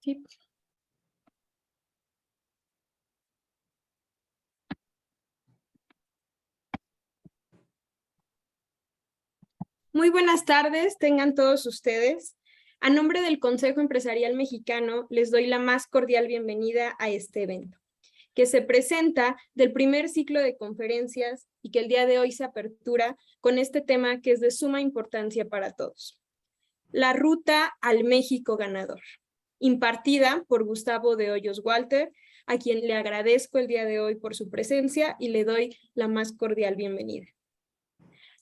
Sí. Muy buenas tardes, tengan todos ustedes. A nombre del Consejo Empresarial Mexicano, les doy la más cordial bienvenida a este evento, que se presenta del primer ciclo de conferencias y que el día de hoy se apertura con este tema que es de suma importancia para todos. La ruta al México ganador, impartida por Gustavo de Hoyos Walter, a quien le agradezco el día de hoy por su presencia y le doy la más cordial bienvenida.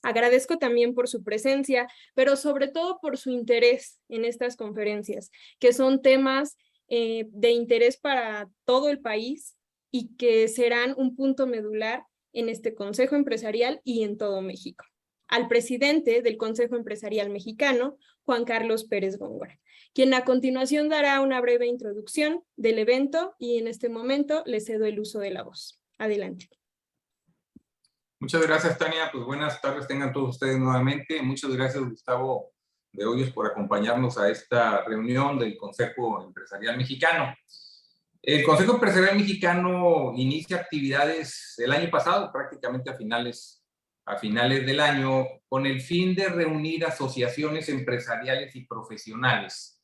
Agradezco también por su presencia, pero sobre todo por su interés en estas conferencias, que son temas de interés para todo el país y que serán un punto medular en este Consejo Empresarial y en todo México. Al presidente del Consejo Empresarial Mexicano, Juan Carlos Pérez Góngora, quien a continuación dará una breve introducción del evento y en este momento le cedo el uso de la voz. Adelante. Muchas gracias, Tania. Pues buenas tardes tengan todos ustedes nuevamente. Muchas gracias, Gustavo de Hoyos, por acompañarnos a esta reunión del Consejo Empresarial Mexicano. El Consejo Empresarial Mexicano inicia actividades el año pasado, prácticamente a finales del año, con el fin de reunir asociaciones empresariales y profesionales.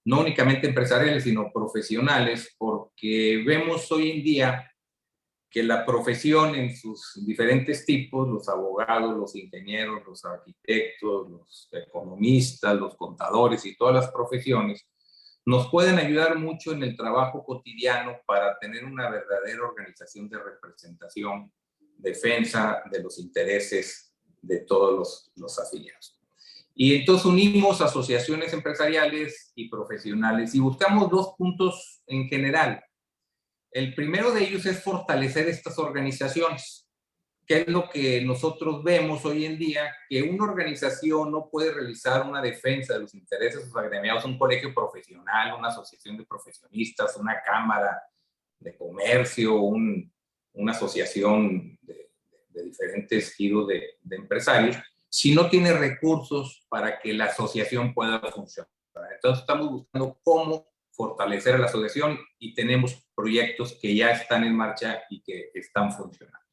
No únicamente empresariales, sino profesionales, porque vemos hoy en día que la profesión en sus diferentes tipos, los abogados, los ingenieros, los arquitectos, los economistas, los contadores y todas las profesiones, nos pueden ayudar mucho en el trabajo cotidiano para tener una verdadera organización de representación, defensa de los intereses de todos los afiliados. Y entonces unimos asociaciones empresariales y profesionales y buscamos dos puntos en general. El primero de ellos es fortalecer estas organizaciones, que es lo que nosotros vemos hoy en día, que una organización no puede realizar una defensa de los intereses de sus agremiados, un colegio profesional, una asociación de profesionistas, una cámara de comercio, una asociación de diferentes giros de empresarios, si no tiene recursos para que la asociación pueda funcionar. Entonces estamos buscando cómo fortalecer a la asociación y tenemos proyectos que ya están en marcha y que están funcionando.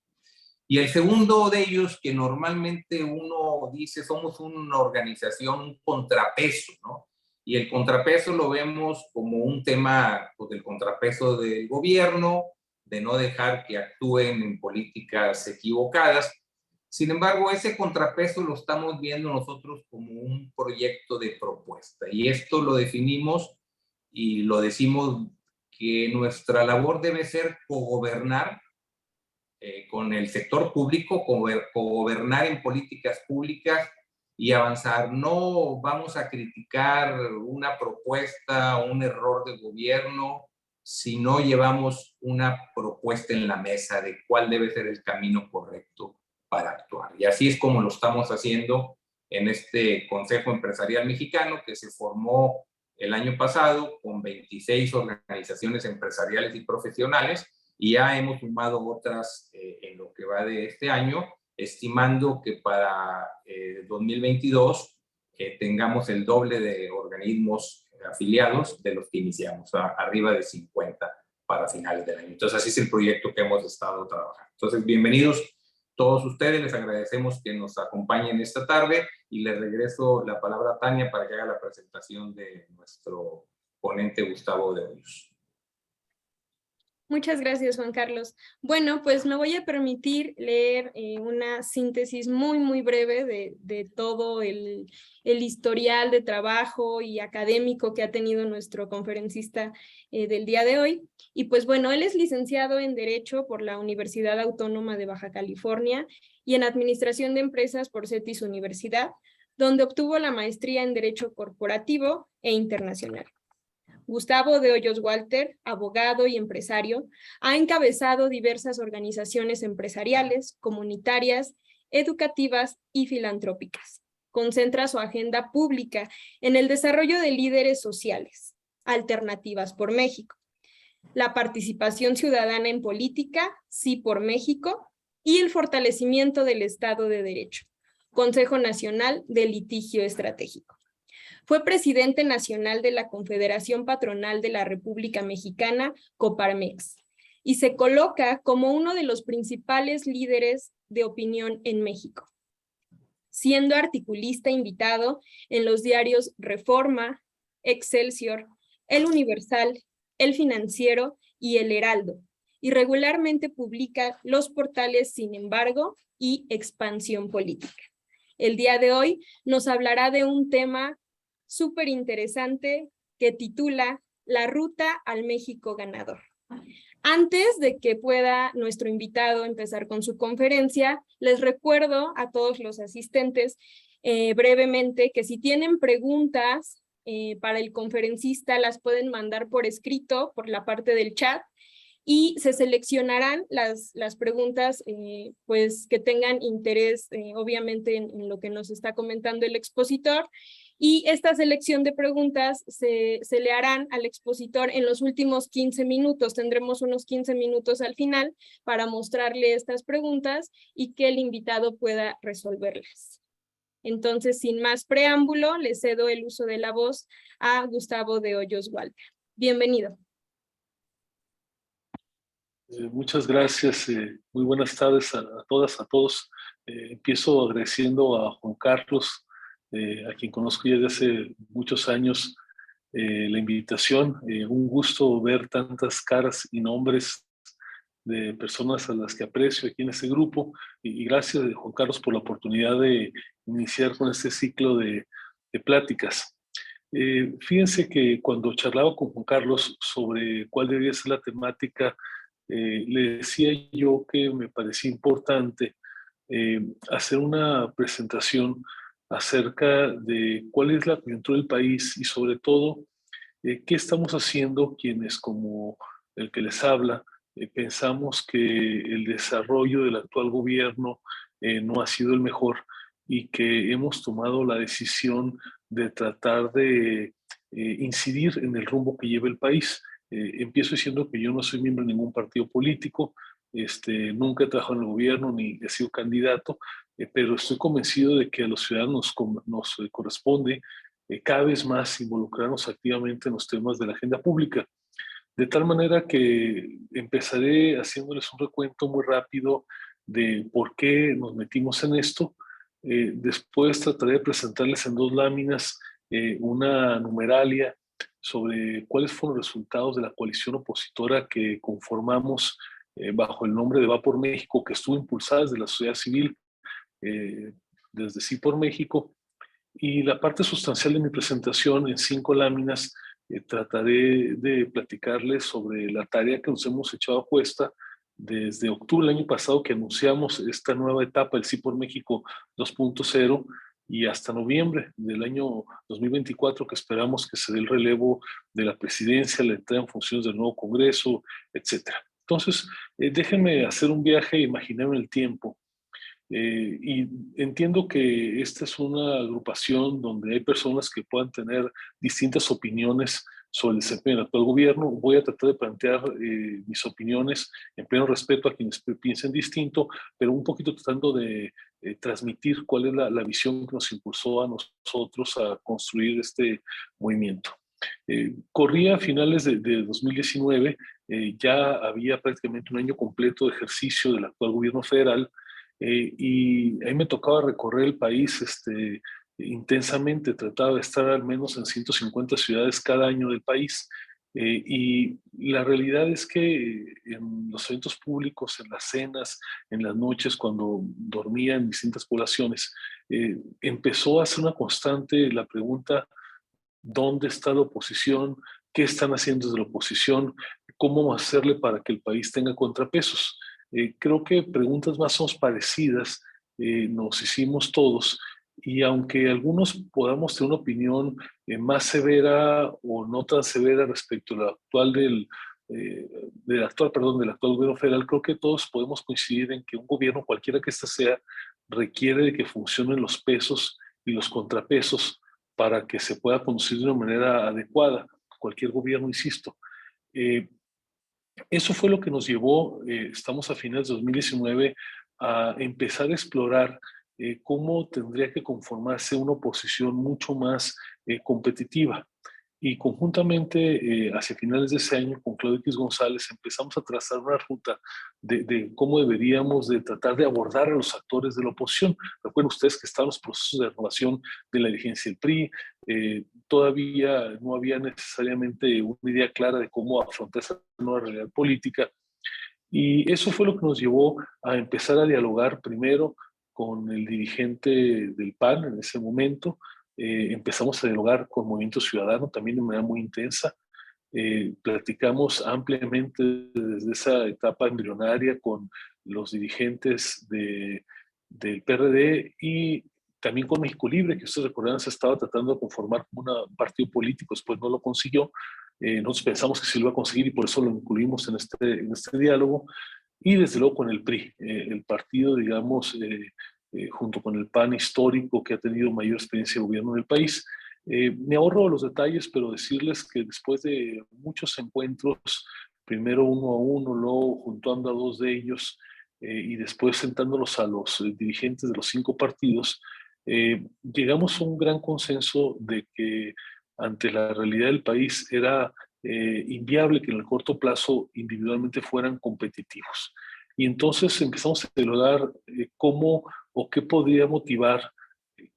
Y el segundo de ellos, que normalmente uno dice somos una organización, un contrapeso, ¿no? Y el contrapeso lo vemos como un tema, pues, del contrapeso del gobierno, de no dejar que actúen en políticas equivocadas. Sin embargo, ese contrapeso lo estamos viendo nosotros como un proyecto de propuesta. Y esto lo definimos y lo decimos que nuestra labor debe ser cogobernar con el sector público, cogobernar en políticas públicas y avanzar. No vamos a criticar una propuesta o un error de gobierno si no llevamos una propuesta en la mesa de cuál debe ser el camino correcto para actuar. Y así es como lo estamos haciendo en este Consejo Empresarial Mexicano, que se formó el año pasado con 26 organizaciones empresariales y profesionales, y ya hemos sumado otras en lo que va de este año, estimando que para 2022 tengamos el doble de organismos afiliados de los que iniciamos, arriba de 50 para finales del año. Entonces así es el proyecto que hemos estado trabajando. Entonces bienvenidos todos ustedes, les agradecemos que nos acompañen esta tarde y les regreso la palabra a Tania para que haga la presentación de nuestro ponente Gustavo de Hoyos. Muchas gracias, Juan Carlos. Bueno, pues me voy a permitir leer una síntesis muy breve de todo el historial de trabajo y académico que ha tenido nuestro conferencista del día de hoy. Y pues bueno, él es licenciado en Derecho por la Universidad Autónoma de Baja California y en Administración de Empresas por CETIS Universidad, donde obtuvo la maestría en Derecho Corporativo e Internacional. Gustavo de Hoyos Walter, abogado y empresario, ha encabezado diversas organizaciones empresariales, comunitarias, educativas y filantrópicas. Concentra su agenda pública en el desarrollo de líderes sociales, Alternativas por México, la participación ciudadana en política, Sí por México, y el fortalecimiento del Estado de Derecho, Consejo Nacional de Litigio Estratégico. Fue presidente nacional de la Confederación Patronal de la República Mexicana, Coparmex, y se coloca como uno de los principales líderes de opinión en México, siendo articulista invitado en los diarios Reforma, Excelsior, El Universal, El Financiero y El Heraldo, y regularmente publica los portales Sin Embargo y Expansión Política. El día de hoy nos hablará de un tema súper interesante que titula La Ruta al México Ganador. Antes de que pueda nuestro invitado empezar con su conferencia, les recuerdo a todos los asistentes brevemente que si tienen preguntas para el conferencista las pueden mandar por escrito por la parte del chat y se seleccionarán las preguntas pues que tengan interés obviamente en lo que nos está comentando el expositor, y esta selección de preguntas se le harán al expositor en los últimos 15 minutos. Tendremos unos 15 minutos al final para mostrarle estas preguntas y que el invitado pueda resolverlas. Entonces, sin más preámbulo, le cedo el uso de la voz a Gustavo de Hoyos Walter. Bienvenido. Muchas gracias. Muy buenas tardes a todas, a todos. Empiezo agradeciendo a Juan Carlos, a quien conozco ya desde hace muchos años, la invitación. Un gusto ver tantas caras y nombres de personas a las que aprecio aquí en este grupo. Y gracias, Juan Carlos, por la oportunidad de iniciar con este ciclo de pláticas. Fíjense que cuando charlaba con Juan Carlos sobre cuál debería ser la temática, le decía yo que me parecía importante hacer una presentación acerca de cuál es la coyuntura del país y sobre todo qué estamos haciendo quienes, como el que les habla, pensamos que el desarrollo del actual gobierno no ha sido el mejor y que hemos tomado la decisión de tratar de incidir en el rumbo que lleva el país. Empiezo diciendo que yo no soy miembro de ningún partido político, nunca he trabajado en el gobierno ni he sido candidato, pero estoy convencido de que a los ciudadanos nos corresponde cada vez más involucrarnos activamente en los temas de la agenda pública. De tal manera que empezaré haciéndoles un recuento muy rápido de por qué nos metimos en esto. Después trataré de presentarles en 2 láminas una numeralia sobre cuáles fueron los resultados de la coalición opositora que conformamos bajo el nombre de Va por México, que estuvo impulsada desde la sociedad civil, desde Sí por México. Y la parte sustancial de mi presentación, en 5 láminas, trataré de platicarles sobre la tarea que nos hemos echado a cuesta desde octubre del año pasado, que anunciamos esta nueva etapa del Sí por México 2.0, y hasta noviembre del año 2024, que esperamos que se dé el relevo de la presidencia, la entrada en funciones del nuevo Congreso, etc. Entonces, déjenme hacer un viaje imaginario en el tiempo. Y entiendo que esta es una agrupación donde hay personas que puedan tener distintas opiniones sobre el desempeño del actual gobierno. Voy a tratar de plantear mis opiniones en pleno respeto a quienes piensen distinto, pero un poquito tratando de transmitir cuál es la visión que nos impulsó a nosotros a construir este movimiento. Corría a finales de 2019, ya había prácticamente un año completo de ejercicio del actual gobierno federal, y ahí me tocaba recorrer el país intensamente. Trataba de estar al menos en 150 ciudades cada año del país, y la realidad es que en los eventos públicos, en las cenas, en las noches, cuando dormía en distintas poblaciones, empezó a ser una constante la pregunta: ¿dónde está la oposición? ¿Qué están haciendo desde la oposición? ¿Cómo hacerle para que el país tenga contrapesos? Creo que preguntas más o menos parecidas nos hicimos todos, y aunque algunos podamos tener una opinión más severa o no tan severa respecto a la actual del actual gobierno federal, creo que todos podemos coincidir en que un gobierno, cualquiera que éste sea, requiere de que funcionen los pesos y los contrapesos para que se pueda conducir de una manera adecuada. Cualquier gobierno, insisto. Eso fue lo que nos llevó, estamos a finales de 2019, a empezar a explorar cómo tendría que conformarse una oposición mucho más competitiva. Y conjuntamente, hacia finales de ese año, con Claudio X González, empezamos a trazar una ruta de cómo deberíamos de tratar de abordar a los actores de la oposición. Recuerden ustedes que estaban los procesos de renovación de la dirigencia del PRI, todavía no había necesariamente una idea clara de cómo afrontar esa nueva realidad política. Y eso fue lo que nos llevó a empezar a dialogar primero con el dirigente del PAN en ese momento. Empezamos a dialogar con Movimiento Ciudadano también de manera muy intensa. Platicamos ampliamente desde esa etapa embrionaria con los dirigentes del PRD y también con México Libre, que ustedes recordarán se estaba tratando de conformar como un partido político, después no lo consiguió. Nosotros pensamos que sí lo iba a conseguir y por eso lo incluimos en este diálogo. Y desde luego con el PRI, el partido, digamos, junto con el PAN histórico que ha tenido mayor experiencia de gobierno en el país. Me ahorro los detalles, pero decirles que después de muchos encuentros, primero uno a uno, luego juntando a dos de ellos y después sentándolos a los dirigentes de los 5 partidos, llegamos a un gran consenso de que ante la realidad del país era inviable que en el corto plazo individualmente fueran competitivos. Y entonces empezamos a dialogar cómo o qué podría motivar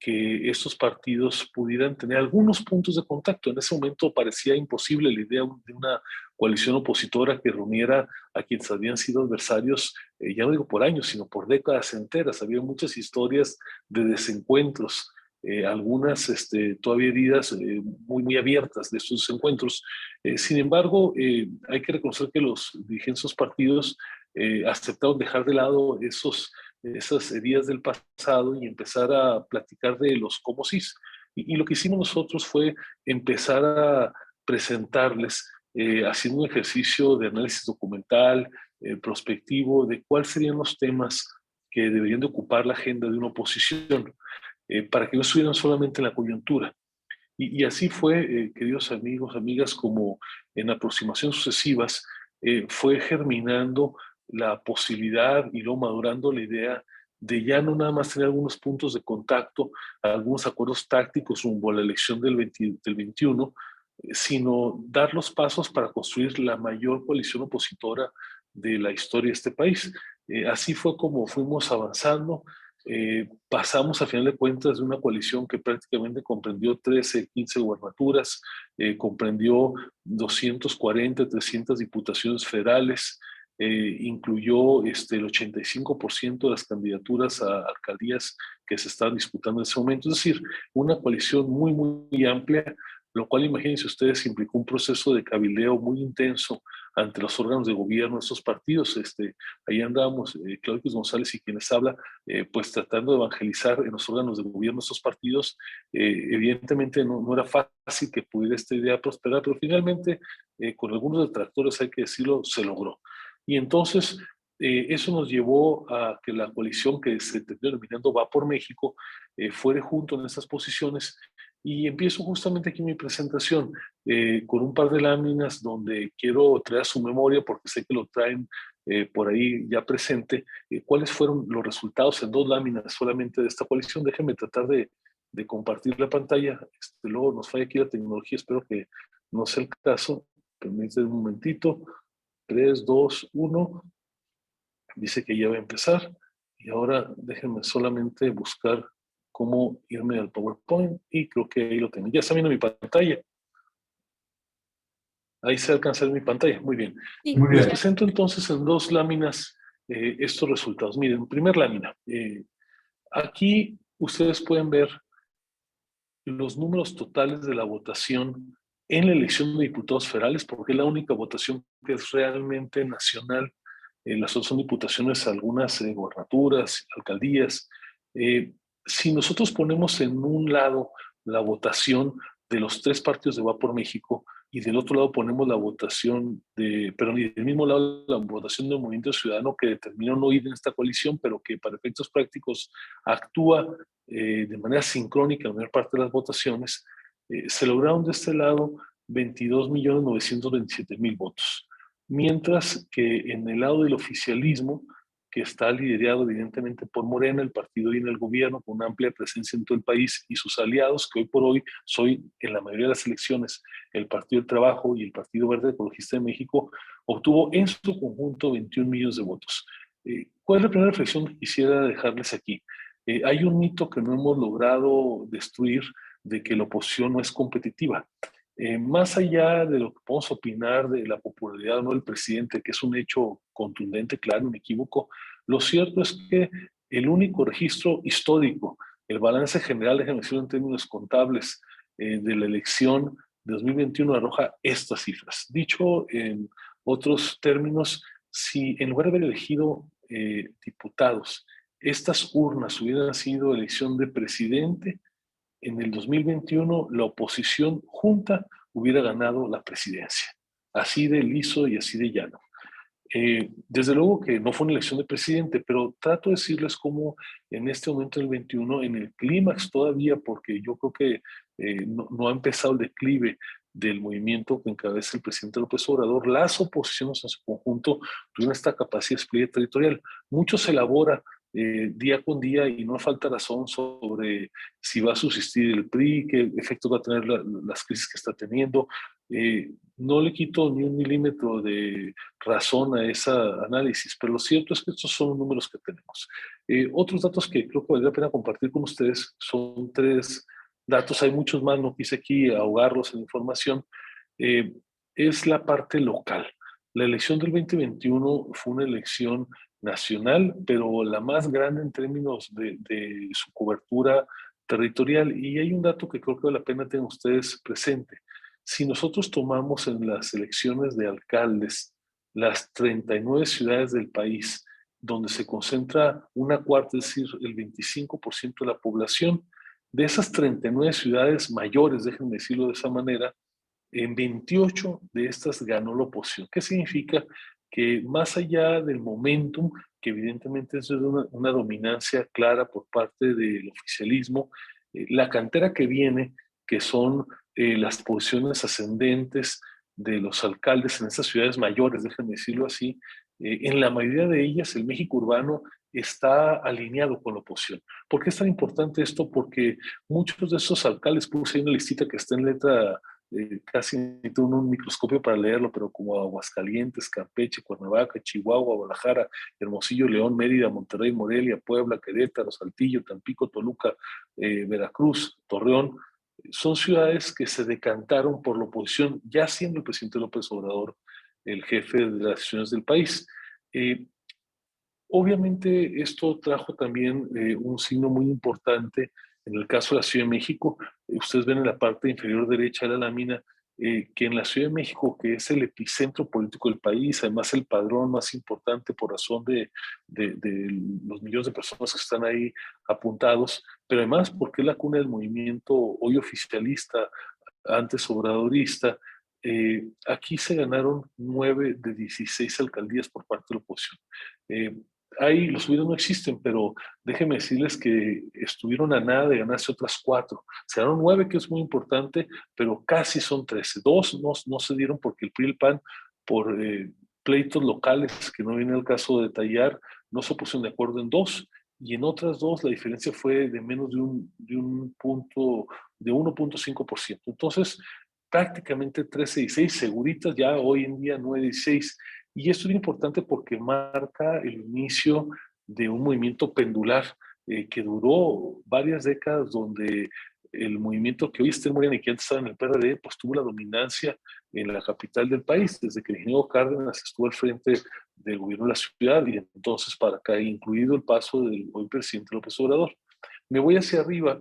que estos partidos pudieran tener algunos puntos de contacto. En ese momento parecía imposible la idea de una coalición opositora que reuniera a quienes habían sido adversarios, ya no digo por años, sino por décadas enteras. Había muchas historias de desencuentros, algunas todavía heridas muy, muy abiertas de estos desencuentros. Sin embargo, hay que reconocer que los dirigentes de esos partidos aceptaron dejar de lado esas heridas del pasado y empezar a platicar de los cómo sí. Y lo que hicimos nosotros fue empezar a presentarles, haciendo un ejercicio de análisis documental, prospectivo, de cuáles serían los temas que deberían de ocupar la agenda de una oposición, para que no estuvieran solamente en la coyuntura. Y así fue, queridos amigos, amigas, como en aproximaciones sucesivas fue germinando la posibilidad y luego madurando la idea de ya no nada más tener algunos puntos de contacto, algunos acuerdos tácticos rumbo a la elección del 21, sino dar los pasos para construir la mayor coalición opositora de la historia de este país. Así fue como fuimos avanzando. Pasamos a final de cuentas de una coalición que prácticamente comprendió 13, 15 gubernaturas, comprendió 240, 300 diputaciones federales, incluyó el 85% de las candidaturas a alcaldías que se estaban disputando en ese momento. Es decir, una coalición muy, muy amplia, lo cual, imagínense ustedes, implicó un proceso de cabildeo muy intenso ante los órganos de gobierno de estos partidos. Ahí andábamos, Claudio X González y quienes habla, pues tratando de evangelizar en los órganos de gobierno de estos partidos. Evidentemente no era fácil que pudiera esta idea prosperar, pero finalmente, con algunos detractores, hay que decirlo, se logró. Y entonces, eso nos llevó a que la coalición que se terminó denominando Va por México fuera junto en estas posiciones. Y empiezo justamente aquí mi presentación con un par de láminas donde quiero traer su memoria, porque sé que lo traen por ahí ya presente, cuáles fueron los resultados en 2 láminas solamente de esta coalición. Déjenme tratar de compartir la pantalla. Luego nos falla aquí la tecnología, espero que no sea el caso. Permítanme un momentito. 3, 2, 1. Dice que ya va a empezar. Y ahora déjenme solamente buscar cómo irme al PowerPoint y creo que ahí lo tengo. Ya está viendo mi pantalla. Ahí se alcanza mi pantalla. Muy bien. Sí, Muy bien. Les presento entonces en 2 láminas estos resultados. Miren, primer lámina. Aquí ustedes pueden ver los números totales de la votación en la elección de diputados federales, porque es la única votación que es realmente nacional. Las otras son diputaciones, algunas gobernaturas, alcaldías. Si nosotros ponemos en un lado la votación de los 3 partidos de Va por México y del otro lado ponemos la votación perdón, y del mismo lado la votación del Movimiento Ciudadano, que determinó no ir en esta coalición, pero que para efectos prácticos actúa de manera sincrónica en la mayor parte de las votaciones, se lograron de este lado 22.927.000 votos. Mientras que en el lado del oficialismo que está liderado evidentemente por Morena, el partido y en el gobierno, con una amplia presencia en todo el país, y sus aliados, que hoy por hoy soy en la mayoría de las elecciones el Partido del Trabajo y el Partido Verde Ecologista de México, obtuvo en su conjunto 21 millones de votos. ¿Cuál es la primera reflexión que quisiera dejarles aquí? Hay un mito que no hemos logrado destruir de que la oposición no es competitiva. Más allá de lo que podemos opinar de la popularidad o no del presidente, que es un hecho contundente, claro, inequívoco, lo cierto es que el único registro histórico, el balance general, déjenme decirlo en términos contables, de la elección de 2021 arroja estas cifras. Dicho en otros términos, si en lugar de haber elegido diputados, estas urnas hubieran sido elección de presidente, en el 2021 la oposición junta hubiera ganado la presidencia. Así de liso y así de llano. Desde luego que no fue una elección de presidente, pero trato de decirles cómo en este momento del 21, en el clímax todavía, porque yo creo que no ha empezado el declive del movimiento que encabeza el presidente López Obrador, las oposiciones en su conjunto tuvieron esta capacidad de despliegue territorial. Mucho se elabora día con día y no falta razón sobre si va a subsistir el PRI, qué efectos va a tener las crisis que está teniendo. No le quito ni un milímetro de razón a ese análisis, pero lo cierto es que estos son los números que tenemos. Otros datos que creo que valdría la pena compartir con ustedes son 3 datos, hay muchos más, no quise aquí ahogarlos en información. Es la parte local. La elección del 2021 fue una elección nacional, pero la más grande en términos de su cobertura territorial. Y hay un dato que creo que vale la pena tener ustedes presente. Si nosotros tomamos en las elecciones de alcaldes las 39 ciudades del país, donde se concentra una cuarta, es decir, el 25% de la población, de esas 39 ciudades mayores, déjenme decirlo de esa manera, en 28 de estas ganó la oposición. ¿Qué significa? Que más allá del momentum, que evidentemente es una dominancia clara por parte del oficialismo, la cantera que viene, que son las posiciones ascendentes de los alcaldes en esas ciudades mayores, déjenme decirlo así, en la mayoría de ellas el México urbano está alineado con la oposición. ¿Por qué es tan importante esto? Porque muchos de esos alcaldes, puse ahí una listita que está en letra casi necesito un microscopio para leerlo, pero como Aguascalientes, Campeche, Cuernavaca, Chihuahua, Guadalajara, Hermosillo, León, Mérida, Monterrey, Morelia, Puebla, Querétaro, Saltillo, Tampico, Toluca, Veracruz, Torreón, son ciudades que se decantaron por la oposición, ya siendo el presidente López Obrador el jefe de las decisiones del país. Obviamente esto trajo también un signo muy importante en el caso de la Ciudad de México. Ustedes ven en la parte inferior derecha de la lámina que en la Ciudad de México, que es el epicentro político del país, además el padrón más importante por razón de los millones de personas que están ahí apuntados, pero además porque es la cuna del movimiento hoy oficialista, antes obradorista. Aquí se ganaron 9 de 16 alcaldías por parte de la oposición. Ahí los subidos no existen, pero déjenme decirles que estuvieron a nada de ganarse otras 4. Se ganaron 9, que es muy importante, pero casi son 13. 2 no se dieron porque el PRI y el PAN, por pleitos locales, que no viene al caso de detallar, no se pusieron de acuerdo en 2. Y en otras 2 la diferencia fue de menos de un punto, de 1.5%. Entonces, prácticamente 13-16, seguritas, ya hoy en día 9-16. Y esto es importante porque marca el inicio de un movimiento pendular que duró varias décadas, donde el movimiento que hoy está en Morena y que antes estaba en el PRD, pues tuvo la dominancia en la capital del país, desde que el ingeniero Cárdenas estuvo al frente del gobierno de la ciudad y entonces para acá, incluido el paso del hoy presidente López Obrador. Me voy hacia arriba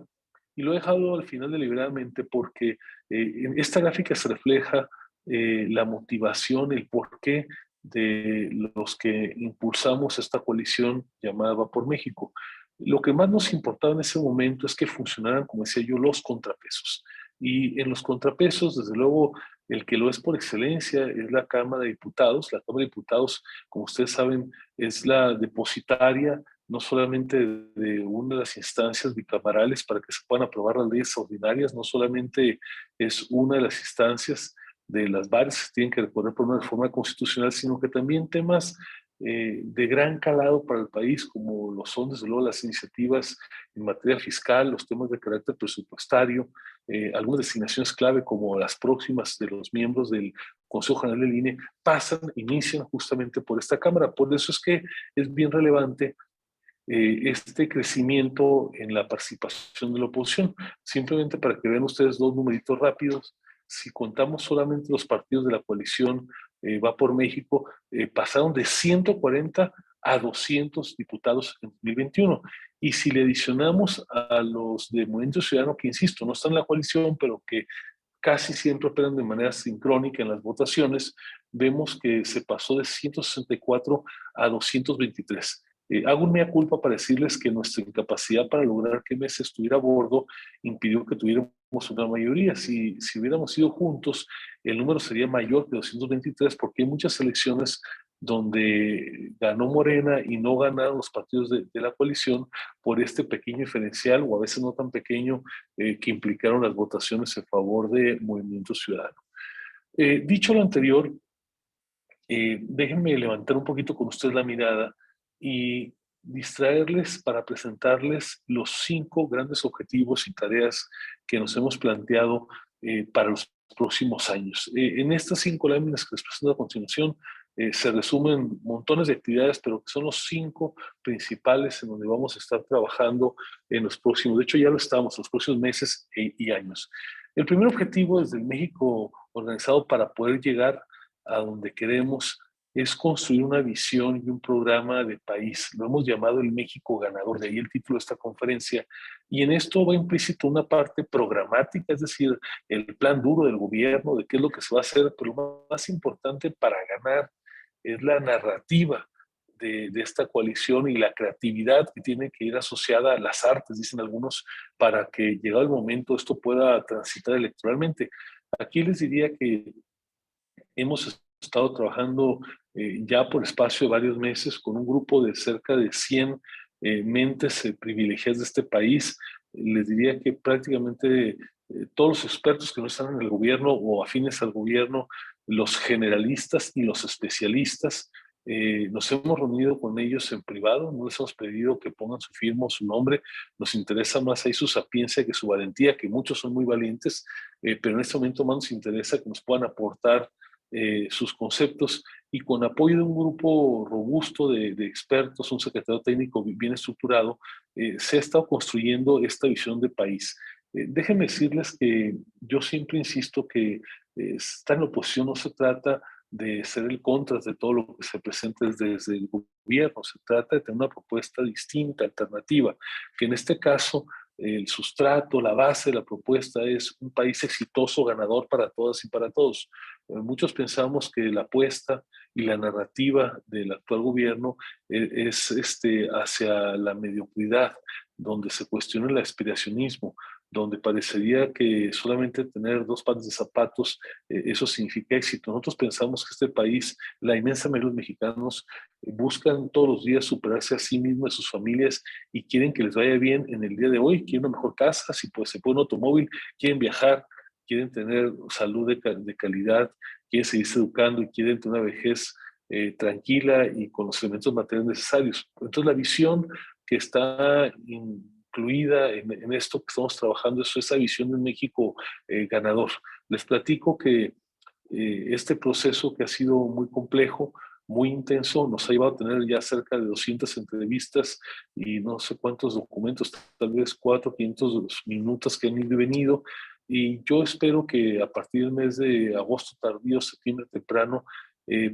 y lo he dejado al final deliberadamente porque en esta gráfica se refleja la motivación, el porqué de los que impulsamos esta coalición llamada Va por México. Lo que más nos importaba en ese momento es que funcionaran, como decía yo, los contrapesos. Y en los contrapesos, desde luego, el que lo es por excelencia es la Cámara de Diputados. La Cámara de Diputados, como ustedes saben, es la depositaria no solamente de una de las instancias bicamerales para que se puedan aprobar las leyes ordinarias, no solamente es una de las instancias de las varias que tienen que recorrer por una reforma constitucional, sino que también temas de gran calado para el país, como lo son desde luego las iniciativas en materia fiscal, los temas de carácter presupuestario, algunas designaciones clave como las próximas de los miembros del Consejo General del INE, inician justamente por esta Cámara. Por eso es que es bien relevante este crecimiento en la participación de la oposición. Simplemente para que vean ustedes dos numeritos rápidos, si contamos solamente los partidos de la coalición Va por México, pasaron de 140 a 200 diputados en 2021. Y si le adicionamos a los de Movimiento Ciudadano, que insisto, no están en la coalición, pero que casi siempre operan de manera sincrónica en las votaciones, vemos que se pasó de 164 a 223. Hago un mea culpa para decirles que nuestra incapacidad para lograr que MES estuviera a bordo impidió que tuviéramos una mayoría. Si hubiéramos ido juntos, el número sería mayor que 223 porque hay muchas elecciones donde ganó Morena y no ganaron los partidos de la coalición por este pequeño diferencial, o a veces no tan pequeño, que implicaron las votaciones en favor de Movimiento Ciudadano. Dicho lo anterior, déjenme levantar un poquito con ustedes la mirada y distraerles para presentarles los 5 grandes objetivos y tareas que nos hemos planteado para los próximos años. En estas 5 láminas que les presento a continuación se resumen montones de actividades, pero que son los 5 principales en donde vamos a estar trabajando en los próximos, de hecho ya lo estamos, los próximos meses y años. El primer objetivo desde el México organizado para poder llegar a donde queremos es construir una visión y un programa de país. Lo hemos llamado el México ganador, de ahí el título de esta conferencia. Y en esto va implícito una parte programática, es decir, el plan duro del gobierno, de qué es lo que se va a hacer, pero lo más importante para ganar es la narrativa de esta coalición y la creatividad que tiene que ir asociada a las artes, dicen algunos, para que llegado el momento esto pueda transitar electoralmente. Aquí les diría que hemos estado trabajando ya por espacio de varios meses con un grupo de cerca de 100 mentes privilegiadas de este país. Les diría que prácticamente todos los expertos que no están en el gobierno o afines al gobierno, los generalistas y los especialistas, nos hemos reunido con ellos en privado, no les hemos pedido que pongan su firma o su nombre, nos interesa más ahí su sapiencia que su valentía, que muchos son muy valientes, pero en este momento más nos interesa que nos puedan aportar sus conceptos, y con apoyo de un grupo robusto de expertos, un secretario técnico bien estructurado, se ha estado construyendo esta visión de país. Déjenme decirles que yo siempre insisto que estar en la oposición no se trata de ser el contras de todo lo que se presenta desde el gobierno, se trata de tener una propuesta distinta, alternativa, que en este caso el sustrato, la base de la propuesta es un país exitoso, ganador para todas y para todos. Muchos pensamos que la apuesta y la narrativa del actual gobierno es hacia la mediocridad, donde se cuestiona el aspiracionismo, donde parecería que solamente tener 2 pares de zapatos, eso significa éxito. Nosotros pensamos que este país, la inmensa mayoría de los mexicanos, buscan todos los días superarse a sí mismos, a sus familias, y quieren que les vaya bien en el día de hoy, quieren una mejor casa, si pues se puede un automóvil, quieren viajar, quieren tener salud de calidad, quieren seguirse educando y quieren tener una vejez tranquila y con los elementos materiales necesarios. Entonces la visión que está incluida en esto que estamos trabajando es esa visión de un México ganador. Les platico que este proceso, que ha sido muy complejo, muy intenso, nos ha llevado a tener ya cerca de 200 entrevistas y no sé cuántos documentos, tal vez 400, 500 minutos que han ido y venido. Y yo espero que a partir del mes de agosto tardío, septiembre temprano,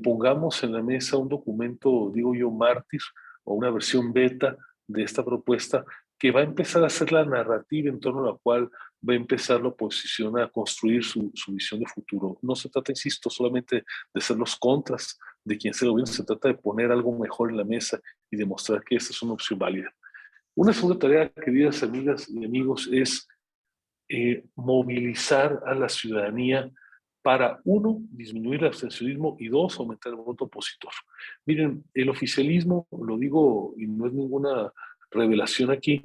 pongamos en la mesa un documento, digo yo, mártir, o una versión beta de esta propuesta, que va a empezar a ser la narrativa en torno a la cual va a empezar la oposición a construir su visión de futuro. No se trata, insisto, solamente de ser los contras de quien sea el gobierno, se trata de poner algo mejor en la mesa y demostrar que esta es una opción válida. Una segunda tarea, queridas amigas y amigos, es movilizar a la ciudadanía para, 1, disminuir el abstencionismo, y 2, aumentar el voto opositor. Miren, el oficialismo, lo digo y no es ninguna revelación aquí,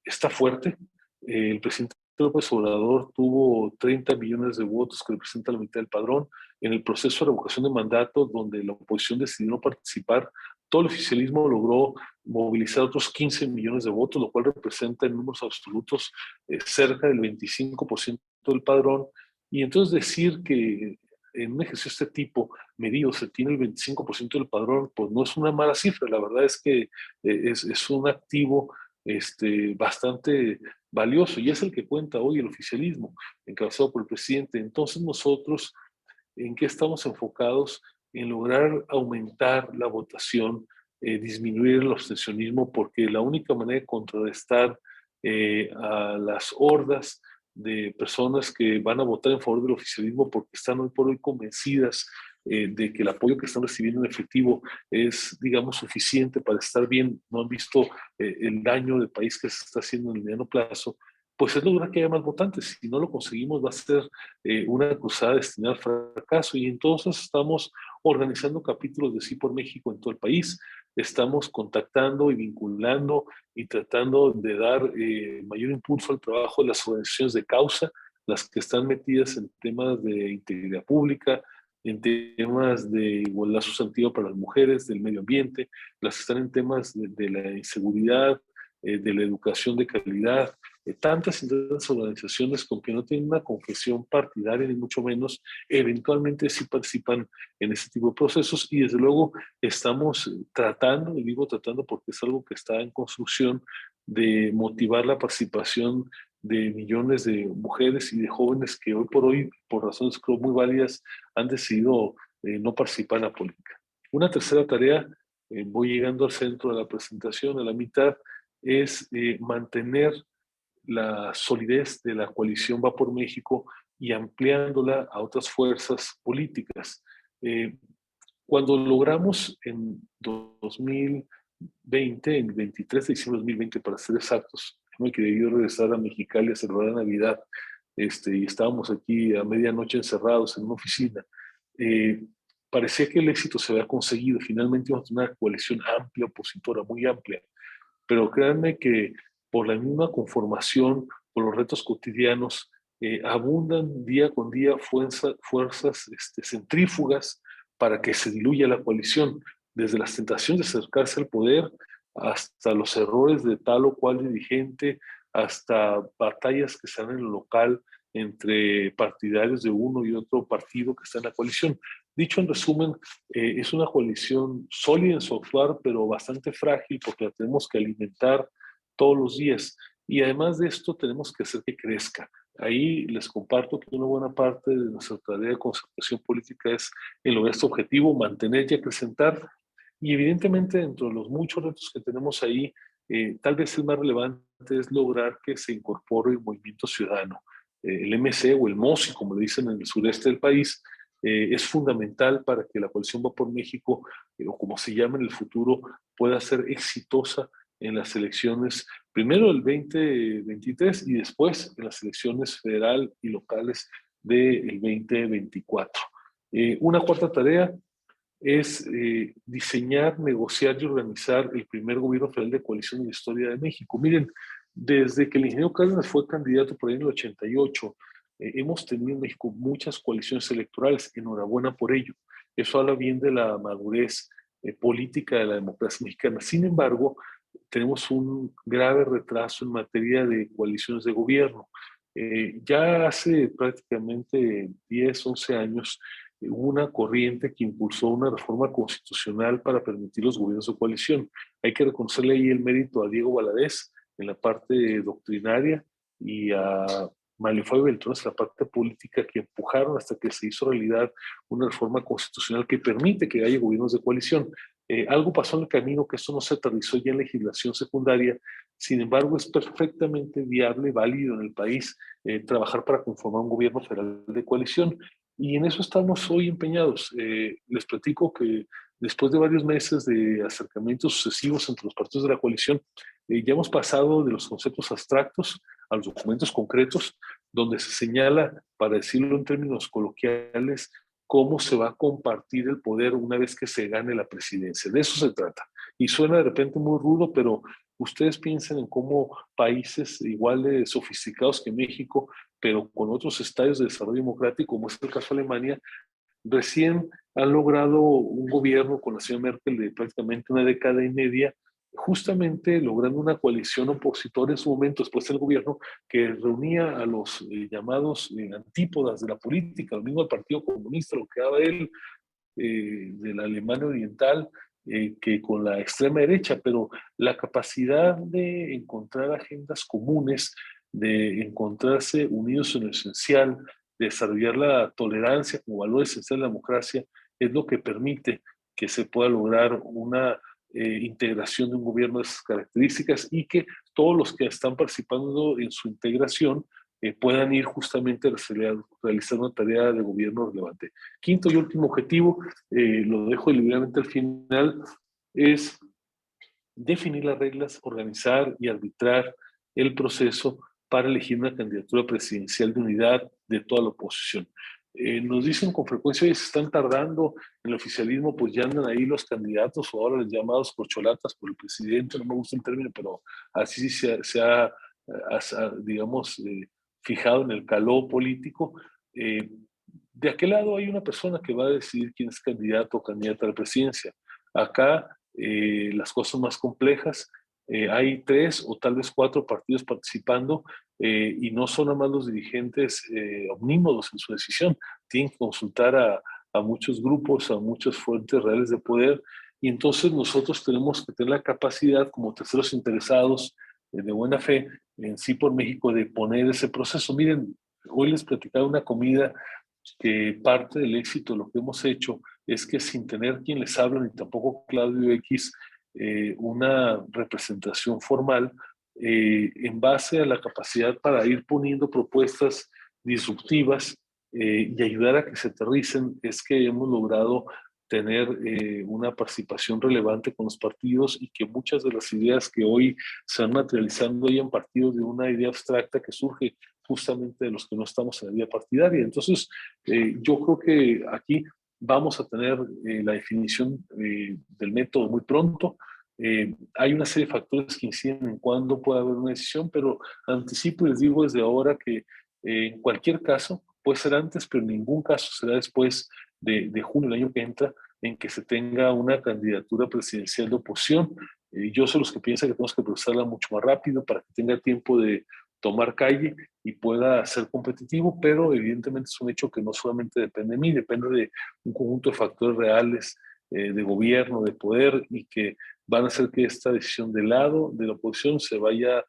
está fuerte. El presidente López Obrador tuvo 30 millones de votos, que representa la mitad del padrón. En el proceso de revocación de mandato, donde la oposición decidió no participar, todo el oficialismo logró movilizar otros 15 millones de votos, lo cual representa en números absolutos cerca del 25% del padrón. Y entonces decir que en un ejercicio de este tipo medido se tiene el 25% del padrón, pues no es una mala cifra. La verdad es que es un activo bastante valioso, y es el que cuenta hoy el oficialismo, encabezado por el presidente. Entonces nosotros, ¿en qué estamos enfocados? En lograr aumentar la votación, disminuir el abstencionismo, porque la única manera de contrarrestar a las hordas de personas que van a votar en favor del oficialismo porque están hoy por hoy convencidas de que el apoyo que están recibiendo en efectivo es, digamos, suficiente para estar bien, no han visto el daño del país que se está haciendo en el mediano plazo, pues es lograr que haya más votantes. Si no lo conseguimos, va a ser una cruzada destinada al fracaso. Y entonces estamos organizando capítulos de Sí por México en todo el país. Estamos contactando y vinculando y tratando de dar mayor impulso al trabajo de las organizaciones de causa, las que están metidas en temas de integridad pública, en temas de igualdad sustantiva para las mujeres, del medio ambiente, las que están en temas de la inseguridad, de la educación de calidad, tantas y tantas organizaciones con que no tienen una confesión partidaria ni mucho menos, eventualmente sí participan en ese tipo de procesos, y desde luego estamos tratando, y digo tratando porque es algo que está en construcción, de motivar la participación de millones de mujeres y de jóvenes que hoy por hoy, por razones creo muy válidas, han decidido no participar en la política. Una tercera tarea, voy llegando al centro de la presentación, a la mitad, es mantener la solidez de la coalición Va por México y ampliándola a otras fuerzas políticas. Cuando logramos en 2020, en 23 de diciembre de 2020 para ser exactos, me quería yo regresar a Mexicali a celebrar Navidad, y estábamos aquí a medianoche encerrados en una oficina. Parecía que el éxito se había conseguido, finalmente íbamos a tener una coalición amplia, opositora, muy amplia, pero créanme que por la misma conformación, por los retos cotidianos, abundan día con día fuerzas centrífugas para que se diluya la coalición, desde las tentaciones de acercarse al poder hasta los errores de tal o cual dirigente, hasta batallas que están en lo local entre partidarios de uno y otro partido que está en la coalición. Dicho en resumen, es una coalición sólida en su actuar, pero bastante frágil porque la tenemos que alimentar todos los días. Y además de esto, tenemos que hacer que crezca. Ahí les comparto que una buena parte de nuestra tarea de concertación política es en lograr este objetivo, mantener y acrecentar. Y evidentemente, dentro de los muchos retos que tenemos ahí, tal vez el más relevante es lograr que se incorpore el movimiento ciudadano. El MC o el MOSI, como le dicen en el sureste del país, es fundamental para que la coalición Va por México, o como se llama en el futuro, pueda ser exitosa en las elecciones, primero el 2023 y después en las elecciones federal y locales del 2024. Una cuarta tarea es diseñar, negociar y organizar el primer gobierno federal de coalición en la historia de México. Miren, desde que el ingeniero Cárdenas fue candidato por ahí en el 88, hemos tenido en México muchas coaliciones electorales. Enhorabuena por ello. Eso habla bien de la madurez política de la democracia mexicana. Sin embargo, tenemos un grave retraso en materia de coaliciones de gobierno. Ya hace prácticamente 10, 11 años, hubo una corriente que impulsó una reforma constitucional para permitir los gobiernos de coalición. Hay que reconocerle ahí el mérito a Diego Valadez en la parte doctrinaria y a Mario Fabio Beltrán en la parte política, que empujaron hasta que se hizo realidad una reforma constitucional que permite que haya gobiernos de coalición. Algo pasó en el camino, que esto no se aterrizó ya en legislación secundaria. Sin embargo, es perfectamente viable, válido en el país trabajar para conformar un gobierno federal de coalición. Y en eso estamos hoy empeñados. Les platico que después de varios meses de acercamientos sucesivos entre los partidos de la coalición, ya hemos pasado de los conceptos abstractos a los documentos concretos, donde se señala, para decirlo en términos coloquiales, cómo se va a compartir el poder una vez que se gane la presidencia. De eso se trata. Y suena de repente muy rudo, pero Ustedes piensen en cómo países igual de sofisticados que México, pero con otros estadios de desarrollo democrático, como es el caso de Alemania, recién han logrado un gobierno con la señora Merkel de prácticamente una década y media, justamente logrando una coalición opositora en su momento, después del gobierno, que reunía a los llamados antípodas de la política, lo mismo al Partido Comunista, lo que daba él, de la Alemania Oriental, que con la extrema derecha, pero la capacidad de encontrar agendas comunes, de encontrarse unidos en lo esencial, de desarrollar la tolerancia como valor esencial de la democracia, es lo que permite que se pueda lograr una integración de un gobierno de esas características y que todos los que están participando en su integración puedan ir justamente a realizar una tarea de gobierno relevante. Quinto y último objetivo, lo dejo deliberadamente al final, es definir las reglas, organizar y arbitrar el proceso para elegir una candidatura presidencial de unidad de toda la oposición. Nos dicen con frecuencia, oye, se están tardando en el oficialismo, pues ya andan ahí los candidatos, o ahora los llamados corcholatas por el presidente, no me gusta el término, pero así se ha digamos, fijado en el caló político. De aquel lado hay una persona que va a decidir quién es candidato o candidata a la presidencia. Acá las cosas son más complejas. Hay 3 o tal vez 4 partidos participando y no son nada más los dirigentes omnímodos en su decisión. Tienen que consultar a muchos grupos, a muchas fuentes reales de poder, y entonces nosotros tenemos que tener la capacidad como terceros interesados de buena fe en Sí por México de poner ese proceso. Miren, hoy les platicaba una comida que parte del éxito de lo que hemos hecho es que sin tener quien les habla, ni tampoco Claudio X, una representación formal, en base a la capacidad para ir poniendo propuestas disruptivas y ayudar a que se aterricen, es que hemos logrado tener una participación relevante con los partidos y que muchas de las ideas que hoy se van materializando hayan partido de una idea abstracta que surge justamente de los que no estamos en la vía partidaria. Entonces, yo creo que aquí vamos a tener la definición del método muy pronto. Hay una serie de factores que inciden en cuándo puede haber una decisión, pero anticipo y les digo desde ahora que en cualquier caso, puede ser antes, pero en ningún caso será después de junio del año que entra, en que se tenga una candidatura presidencial de oposición. Yo soy los que piensan que tenemos que procesarla mucho más rápido para que tenga tiempo de tomar calle y pueda ser competitivo, pero evidentemente es un hecho que no solamente depende de mí, depende de un conjunto de factores reales de gobierno, de poder, y que van a hacer que esta decisión del lado de la oposición se vaya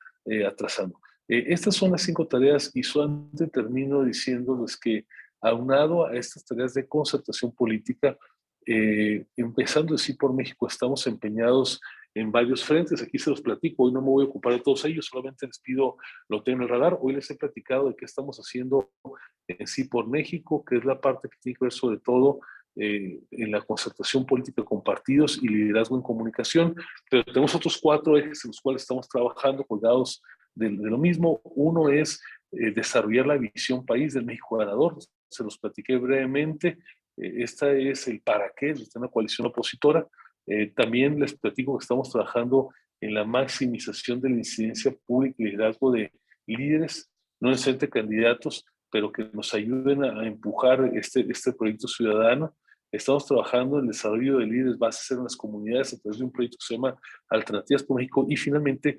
atrasando. Estas son las 5 tareas y solamente termino diciéndoles que aunado a estas tareas de concertación política, empezando así por México, estamos empeñados en varios frentes. Aquí se los platico, hoy no me voy a ocupar de todos ellos, solamente les pido lo tengan en el radar. Hoy les he platicado de qué estamos haciendo en Sí por México, que es la parte que tiene que ver sobre todo en la concertación política con partidos y liderazgo en comunicación, pero tenemos otros 4 ejes en los cuales estamos trabajando colgados de lo mismo. Uno es desarrollar la visión país del México ganador, se los platiqué brevemente. Esta es el para qué de una coalición opositora. También les platico que estamos trabajando en la maximización de la incidencia pública y liderazgo de líderes, no necesariamente candidatos, pero que nos ayuden a empujar este proyecto ciudadano. Estamos trabajando en el desarrollo de líderes bases en las comunidades a través de un proyecto que se llama Alternativas por México. Y finalmente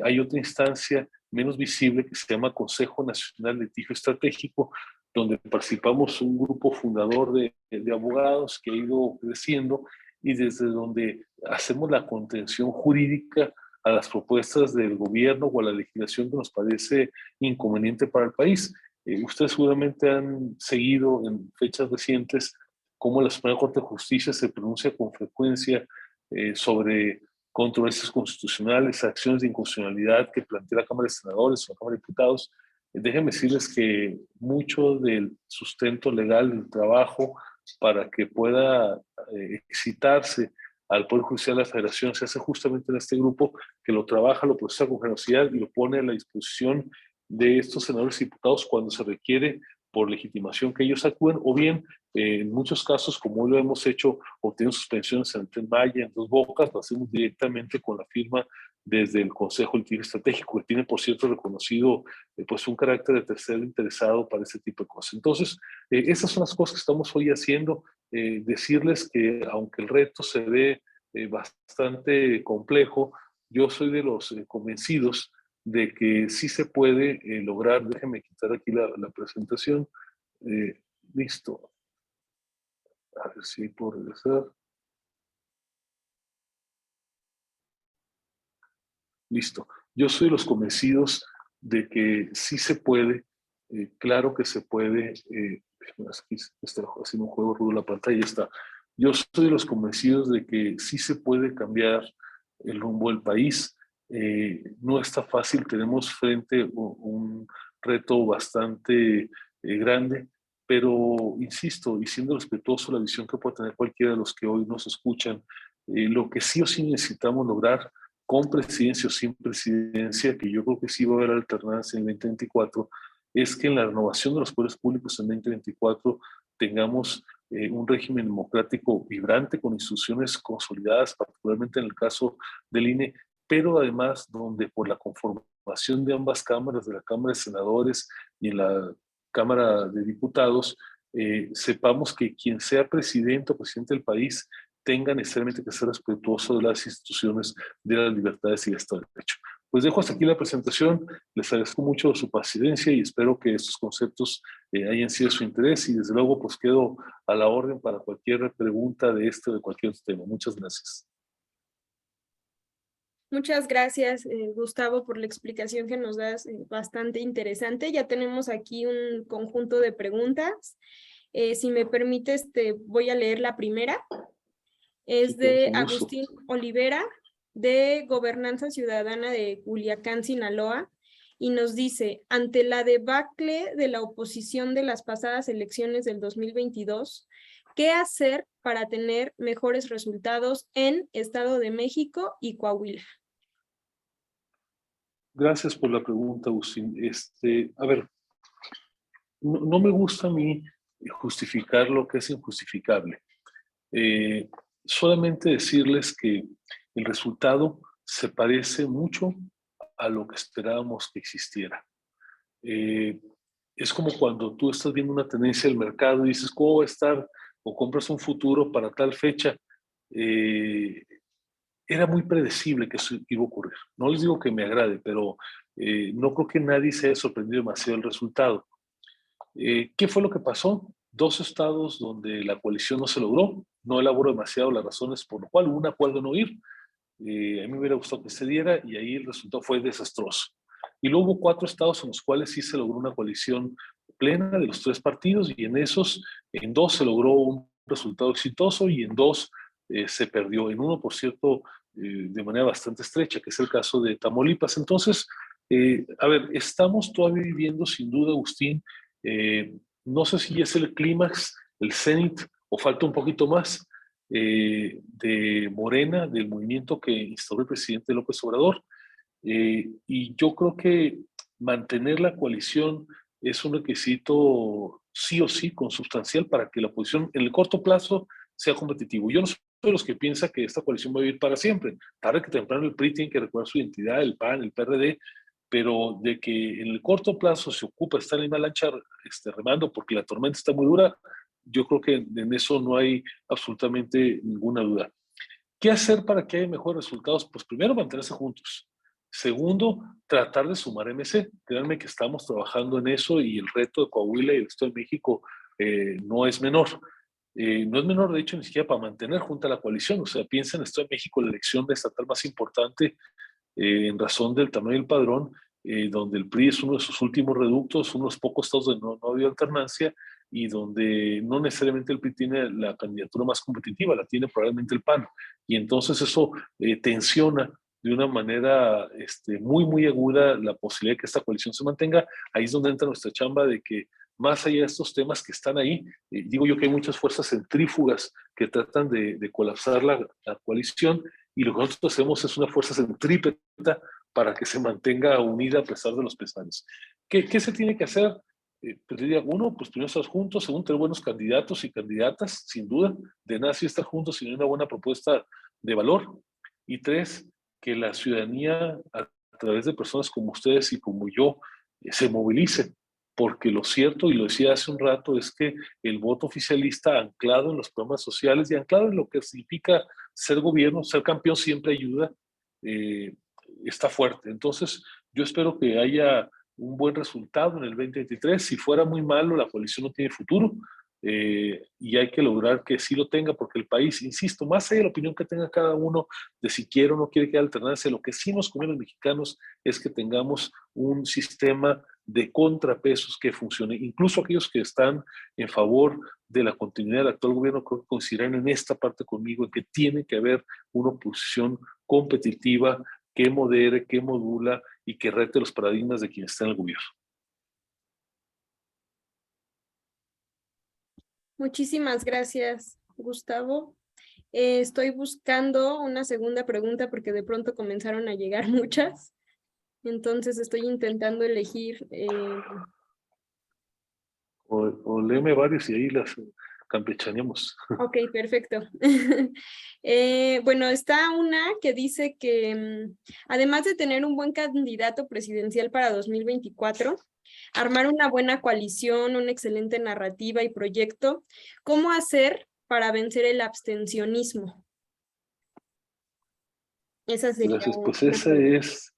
hay otra instancia menos visible que se llama Consejo Nacional de Litigio Estratégico, donde participamos un grupo fundador de abogados que ha ido creciendo y desde donde hacemos la contención jurídica a las propuestas del gobierno o a la legislación que nos parece inconveniente para el país. Ustedes seguramente han seguido en fechas recientes cómo la Suprema Corte de Justicia se pronuncia con frecuencia sobre controversias constitucionales, acciones de inconstitucionalidad que plantea la Cámara de Senadores o la Cámara de Diputados. Déjenme decirles que mucho del sustento legal del trabajo para que pueda excitarse al Poder Judicial de la Federación se hace justamente en este grupo que lo trabaja, lo procesa con generosidad y lo pone a la disposición de estos senadores y diputados cuando se requiere por legitimación que ellos actúen, o bien en muchos casos, como hoy lo hemos hecho, obtienen suspensiones en el Tren Maya, en Dos Bocas, lo hacemos directamente con la firma desde el Consejo del Equilibrio Estratégico, que tiene, por cierto, reconocido pues un carácter de tercero interesado para ese tipo de cosas. Entonces, esas son las cosas que estamos hoy haciendo. Decirles que aunque el reto se ve bastante complejo, yo soy de los convencidos de que sí se puede lograr. Déjenme quitar aquí la presentación. Listo. A ver si puedo regresar. Listo. Yo soy de los convencidos de que sí se puede, claro que se puede. Aquí está haciendo un juego rudo la pantalla, está. Yo soy de los convencidos de que sí se puede cambiar el rumbo del país. No está fácil, tenemos frente un reto bastante grande, pero insisto, y siendo respetuoso la visión que puede tener cualquiera de los que hoy nos escuchan, lo que sí o sí necesitamos lograr con presidencia o sin presidencia, que yo creo que sí va a haber alternancia en el 2024, es que en la renovación de los poderes públicos en 2024 tengamos un régimen democrático vibrante con instituciones consolidadas, particularmente en el caso del INE, pero además donde por la conformación de ambas cámaras, de la Cámara de Senadores y en la Cámara de Diputados, sepamos que quien sea presidente o presidente del país tenga necesariamente que ser respetuoso de las instituciones, de las libertades y del Estado de Derecho. Pues dejo hasta aquí la presentación, les agradezco mucho su paciencia y espero que estos conceptos hayan sido de su interés, y desde luego pues quedo a la orden para cualquier pregunta de este o de cualquier otro tema. Muchas gracias. Muchas gracias, Gustavo, por la explicación que nos das, bastante interesante. Ya tenemos aquí un conjunto de preguntas. Si me permites, te voy a leer la primera. Es de Agustín Olivera, de Gobernanza Ciudadana de Culiacán, Sinaloa, y nos dice: ante la debacle de la oposición de las pasadas elecciones del 2022, ¿qué hacer para tener mejores resultados en Estado de México y Coahuila? Gracias por la pregunta, Agustín. A ver, no me gusta a mí justificar lo que es injustificable. Solamente decirles que el resultado se parece mucho a lo que esperábamos que existiera. Es como cuando tú estás viendo una tendencia del mercado y dices, ¿cómo va a estar? O compras un futuro para tal fecha. Era muy predecible que eso iba a ocurrir. No les digo que me agrade, pero no creo que nadie se haya sorprendido demasiado del resultado. ¿Qué fue lo que pasó? Dos estados donde la coalición no se logró. No elaboro demasiado las razones por lo cual hubo un acuerdo de no ir. A mí me hubiera gustado que se diera y ahí el resultado fue desastroso. Y luego hubo 4 estados en los cuales sí se logró una coalición plena de los 3 partidos, y en 2 se logró un resultado exitoso y en 2 se perdió. En uno, por cierto, de manera bastante estrecha, que es el caso de Tamaulipas. Entonces, a ver, estamos todavía viviendo, sin duda, Agustín, no sé si es el clímax, el cenit, o falta un poquito más, de Morena, del movimiento que instauró el presidente López Obrador. Y yo creo que mantener la coalición es un requisito sí o sí consustancial para que la oposición en el corto plazo sea competitivo. Yo no soy de los que piensa que esta coalición va a vivir para siempre. Tarde que temprano el PRI tiene que recuperar su identidad, el PAN, el PRD, pero de que en el corto plazo se ocupa estar en una lancha remando porque la tormenta está muy dura, yo creo que en eso no hay absolutamente ninguna duda. ¿Qué hacer para que haya mejores resultados? Pues primero, mantenerse juntos. Segundo, tratar de sumar MC. Créanme que estamos trabajando en eso, y el reto de Coahuila y el Estado de México no es menor. No es menor, de hecho, ni siquiera para mantener junta la coalición. O sea, piensa en el Estado de México, la elección estatal más importante en razón del tamaño del padrón, donde el PRI es uno de sus últimos reductos, unos pocos estados donde no ha habido alternancia, y donde no necesariamente el PRI tiene la candidatura más competitiva, la tiene probablemente el PAN. Y entonces eso tensiona de una manera muy, muy aguda la posibilidad de que esta coalición se mantenga. Ahí es donde entra nuestra chamba de que, más allá de estos temas que están ahí, digo yo que hay muchas fuerzas centrífugas que tratan de colapsar la coalición, y lo que nosotros hacemos es una fuerza centrípeta para que se mantenga unida a pesar de los pesares. ¿Qué se tiene que hacer? Pues diría, uno, pues primero estar juntos, segundo, tener buenos candidatos y candidatas, sin duda, de nada sirve estar juntos sin una buena propuesta de valor. Y tres, que la ciudadanía, a través de personas como ustedes y como yo, se movilice, porque lo cierto, y lo decía hace un rato, es que el voto oficialista anclado en los programas sociales y anclado en lo que significa ser gobierno, ser campeón siempre ayuda, eh, está fuerte. Entonces, yo espero que haya un buen resultado en el 2023. Si fuera muy malo, la coalición no tiene futuro, y hay que lograr que sí lo tenga, porque el país, insisto, más allá de la opinión que tenga cada uno de si quiere o no quiere que haya alternancia, lo que sí nos conviene a los mexicanos es que tengamos un sistema de contrapesos que funcione. Incluso aquellos que están en favor de la continuidad del actual gobierno, creo que coincidirán en esta parte conmigo, en que tiene que haber una oposición competitiva que modere, que modula y que rete los paradigmas de quienes están en el gobierno. Muchísimas gracias, Gustavo. Estoy buscando una segunda pregunta porque de pronto comenzaron a llegar muchas. Entonces estoy intentando elegir. O léeme varios y ahí las campechaneamos. Ok, perfecto. Bueno, está una que dice que además de tener un buen candidato presidencial para 2024, armar una buena coalición, una excelente narrativa y proyecto, ¿cómo hacer para vencer el abstencionismo? Esa sería Gracias. Pues una esa pregunta. es,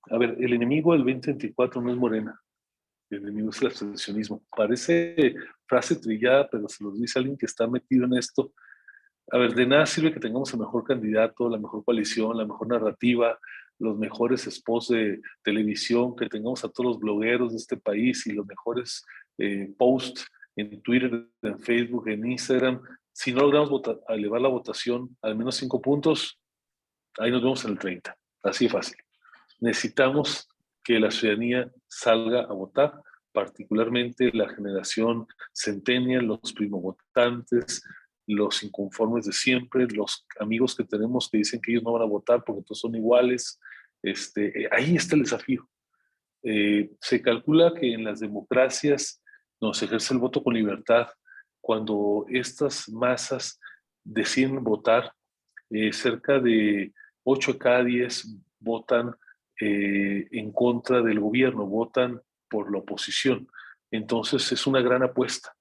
a ver, el enemigo del 2024 no es Morena, el enemigo es el abstencionismo. Parece frase trillada, pero se lo dice alguien que está metido en esto. A ver, de nada sirve que tengamos el mejor candidato, la mejor coalición, la mejor narrativa, los mejores spots de televisión, que tengamos a todos los blogueros de este país y los mejores posts en Twitter, en Facebook, en Instagram. Si no logramos elevar la votación al menos 5 puntos, ahí nos vemos en el 30. Así de fácil. Necesitamos que la ciudadanía salga a votar, particularmente la generación centennial, los primovotantes, los inconformes de siempre, los amigos que tenemos que dicen que ellos no van a votar porque todos son iguales. Ahí está el desafío. Se calcula que en las democracias se ejerce el voto con libertad cuando estas masas deciden votar. Cerca de 8 de cada 10 votan en contra del gobierno, votan por la oposición. Entonces es una gran apuesta,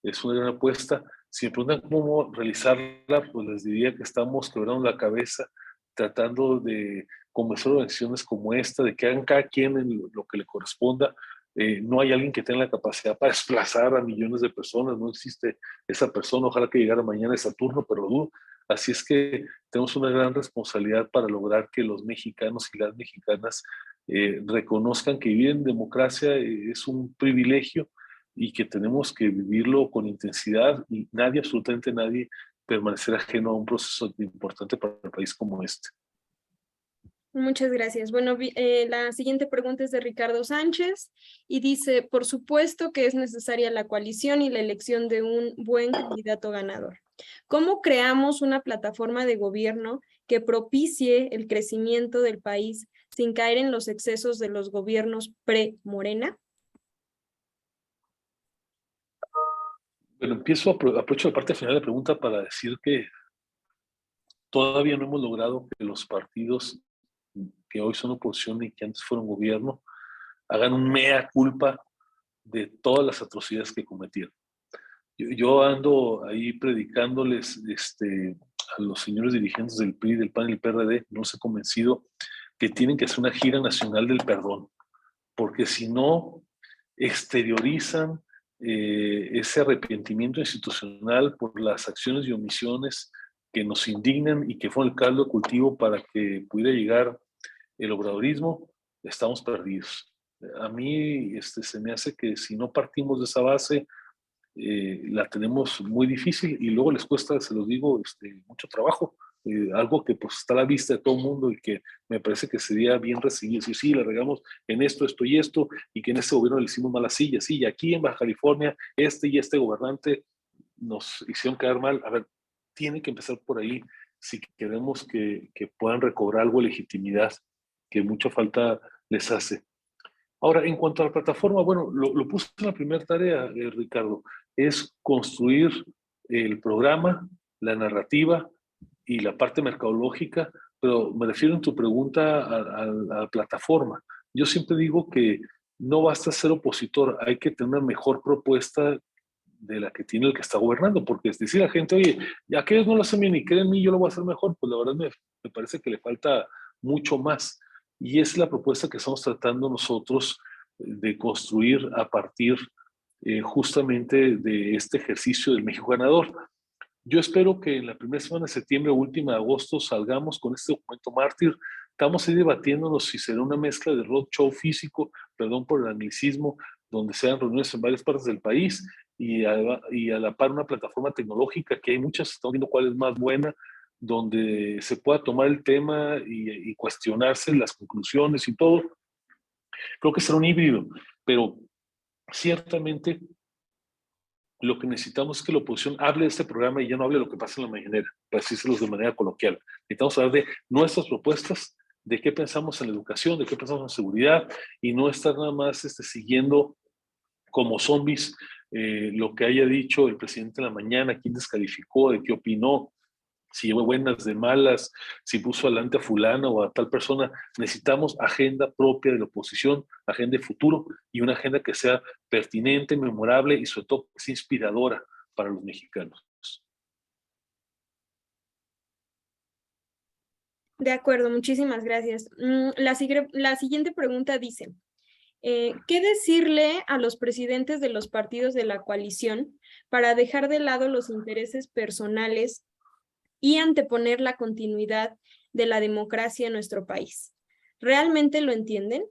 es una gran apuesta. Si me preguntan cómo realizarla, pues les diría que estamos quebrando la cabeza tratando de convencer organizaciones como esta, de que hagan cada quien en lo que le corresponda. No hay alguien que tenga la capacidad para desplazar a millones de personas, no existe esa persona, ojalá que llegara mañana ese turno, pero lo dudo. Así es que tenemos una gran responsabilidad para lograr que los mexicanos y las mexicanas reconozcan que vivir en democracia es un privilegio y que tenemos que vivirlo con intensidad y nadie, absolutamente nadie, permanecer ajeno a un proceso importante para el país como este. Muchas gracias. Bueno, la siguiente pregunta es de Ricardo Sánchez y dice, por supuesto que es necesaria la coalición y la elección de un buen candidato ganador. ¿Cómo creamos una plataforma de gobierno que propicie el crecimiento del país sin caer en los excesos de los gobiernos pre-Morena? Bueno, aprovecho la parte final de la pregunta para decir que todavía no hemos logrado que los partidos que hoy son oposición y que antes fueron gobierno hagan un mea culpa de todas las atrocidades que cometieron. Yo ando ahí predicándoles a los señores dirigentes del PRI, del PAN y del PRD, no los he convencido que tienen que hacer una gira nacional del perdón, porque si no exteriorizan ese arrepentimiento institucional por las acciones y omisiones que nos indignan y que fueron el caldo de cultivo para que pudiera llegar el obradorismo, estamos perdidos. A mí se me hace que si no partimos de esa base, la tenemos muy difícil y luego les cuesta, se los digo, mucho trabajo. Algo que pues está a la vista de todo el mundo y que me parece que sería bien recibido. Si sí, le regamos en esto, esto y esto, y que en este gobierno le hicimos malas sillas. Sí, y aquí en Baja California, y este gobernante nos hicieron quedar mal. A ver, tiene que empezar por ahí si queremos que puedan recobrar algo de legitimidad que mucha falta les hace. Ahora, en cuanto a la plataforma, bueno, lo puse en la primera tarea, Ricardo, es construir el programa, la narrativa y la parte mercadológica, pero me refiero en tu pregunta a la plataforma. Yo siempre digo que no basta ser opositor, hay que tener una mejor propuesta de la que tiene el que está gobernando, porque es decir a la gente, oye, ya aquellos no lo hacen bien y creen en mí, yo lo voy a hacer mejor, pues la verdad me parece que le falta mucho más. Y es la propuesta que estamos tratando nosotros de construir a partir justamente de este ejercicio del México ganador. Yo espero que en la primera semana de septiembre o última de agosto salgamos con este documento mártir. Estamos ahí debatiéndonos si será una mezcla de roadshow físico, perdón por el anglicismo, donde sean reuniones en varias partes del país y a la par una plataforma tecnológica, que hay muchas, estamos viendo cuál es más buena, donde se pueda tomar el tema y cuestionarse las conclusiones y todo. Creo que será un híbrido, pero ciertamente lo que necesitamos es que la oposición hable de este programa y ya no hable de lo que pasa en la mañanera, para decírselos de manera coloquial. Necesitamos hablar de nuestras propuestas, de qué pensamos en la educación, de qué pensamos en seguridad, y no estar nada más siguiendo como zombies lo que haya dicho el presidente en la mañana, quién descalificó, de qué opinó, si llevó buenas de malas, si puso adelante a fulano o a tal persona. Necesitamos agenda propia de la oposición, agenda de futuro y una agenda que sea pertinente, memorable y sobre todo que sea inspiradora para los mexicanos. De acuerdo, muchísimas gracias. La siguiente pregunta dice, ¿qué decirle a los presidentes de los partidos de la coalición para dejar de lado los intereses personales y anteponer la continuidad de la democracia en nuestro país? ¿Realmente lo entienden?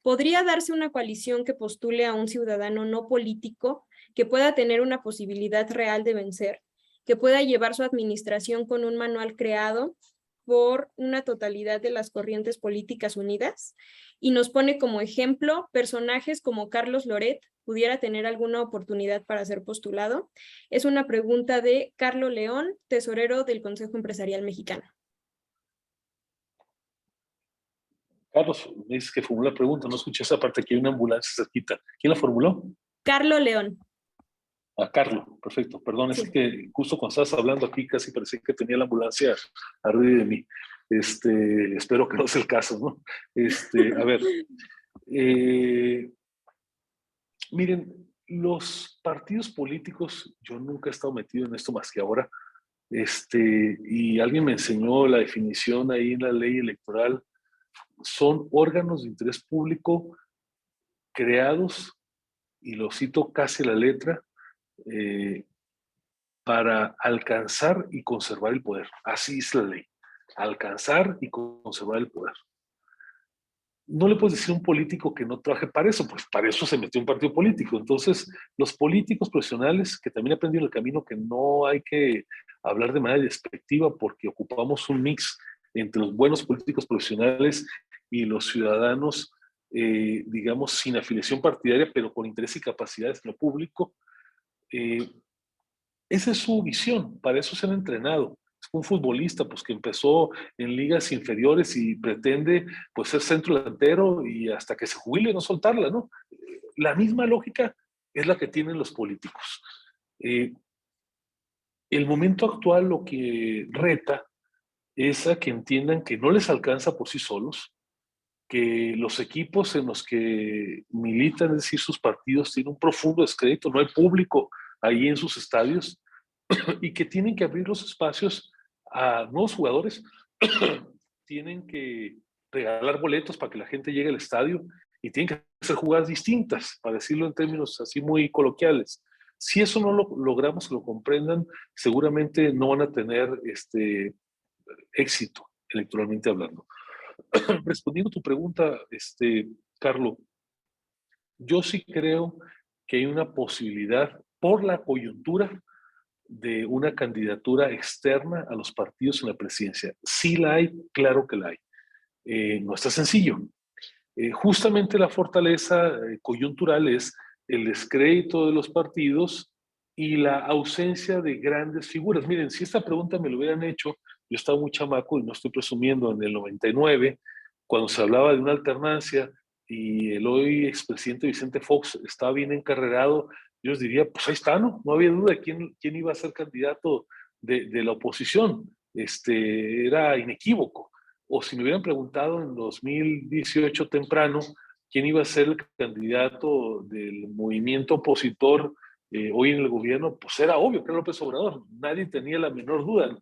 ¿Podría darse una coalición que postule a un ciudadano no político que pueda tener una posibilidad real de vencer, que pueda llevar su administración con un manual creado por una totalidad de las corrientes políticas unidas? Y nos pone como ejemplo personajes como Carlos Loret pudiera tener alguna oportunidad para ser postulado. Es una pregunta de Carlos León, tesorero del Consejo Empresarial Mexicano. Carlos, me dices que formuló la pregunta, no escuché esa parte, que hay una ambulancia cerquita. ¿Quién la formuló? Carlos León. A Carlos, perfecto. Perdón, sí. Es que justo cuando estabas hablando aquí casi parecía que tenía la ambulancia arriba de mí. Espero que no sea el caso, ¿no? A ver, miren, los partidos políticos, yo nunca he estado metido en esto más que ahora, y alguien me enseñó la definición ahí en la ley electoral, son órganos de interés público creados, y lo cito casi a la letra, para alcanzar y conservar el poder. Así es la ley. Alcanzar y conservar el poder. No le puedes decir a un político que no trabaje para eso, pues para eso se metió un partido político. Entonces, los políticos profesionales, que también aprendieron el camino que no hay que hablar de manera despectiva porque ocupamos un mix entre los buenos políticos profesionales y los ciudadanos, digamos, sin afiliación partidaria, pero con interés y capacidades en lo público. Esa es su visión, para eso se han entrenado. Es un futbolista pues, que empezó en ligas inferiores y pretende pues, ser centro delantero y hasta que se jubile no soltarla, ¿no? La misma lógica es la que tienen los políticos. El momento actual lo que reta es a que entiendan que no les alcanza por sí solos, que los equipos en los que militan, es decir, sus partidos, tienen un profundo descrédito, no hay público ahí en sus estadios, y que tienen que abrir los espacios a nuevos jugadores, tienen que regalar boletos para que la gente llegue al estadio y tienen que hacer jugadas distintas, para decirlo en términos así muy coloquiales. Si eso no lo logramos que lo comprendan, seguramente no van a tener éxito electoralmente hablando. Respondiendo a tu pregunta, Carlos, yo sí creo que hay una posibilidad por la coyuntura de una candidatura externa a los partidos en la presidencia. Sí la hay, claro que la hay. No está sencillo. Justamente la fortaleza coyuntural es el descrédito de los partidos y la ausencia de grandes figuras. Miren, si esta pregunta me lo hubieran hecho, yo estaba muy chamaco y no estoy presumiendo, en el 99, cuando se hablaba de una alternancia y el hoy expresidente Vicente Fox estaba bien encarrerado, yo les diría, pues ahí está, ¿no? No había duda de quién iba a ser candidato de la oposición. Era inequívoco. O si me hubieran preguntado en 2018 temprano quién iba a ser el candidato del movimiento opositor hoy en el gobierno, pues era obvio que era López Obrador. Nadie tenía la menor duda.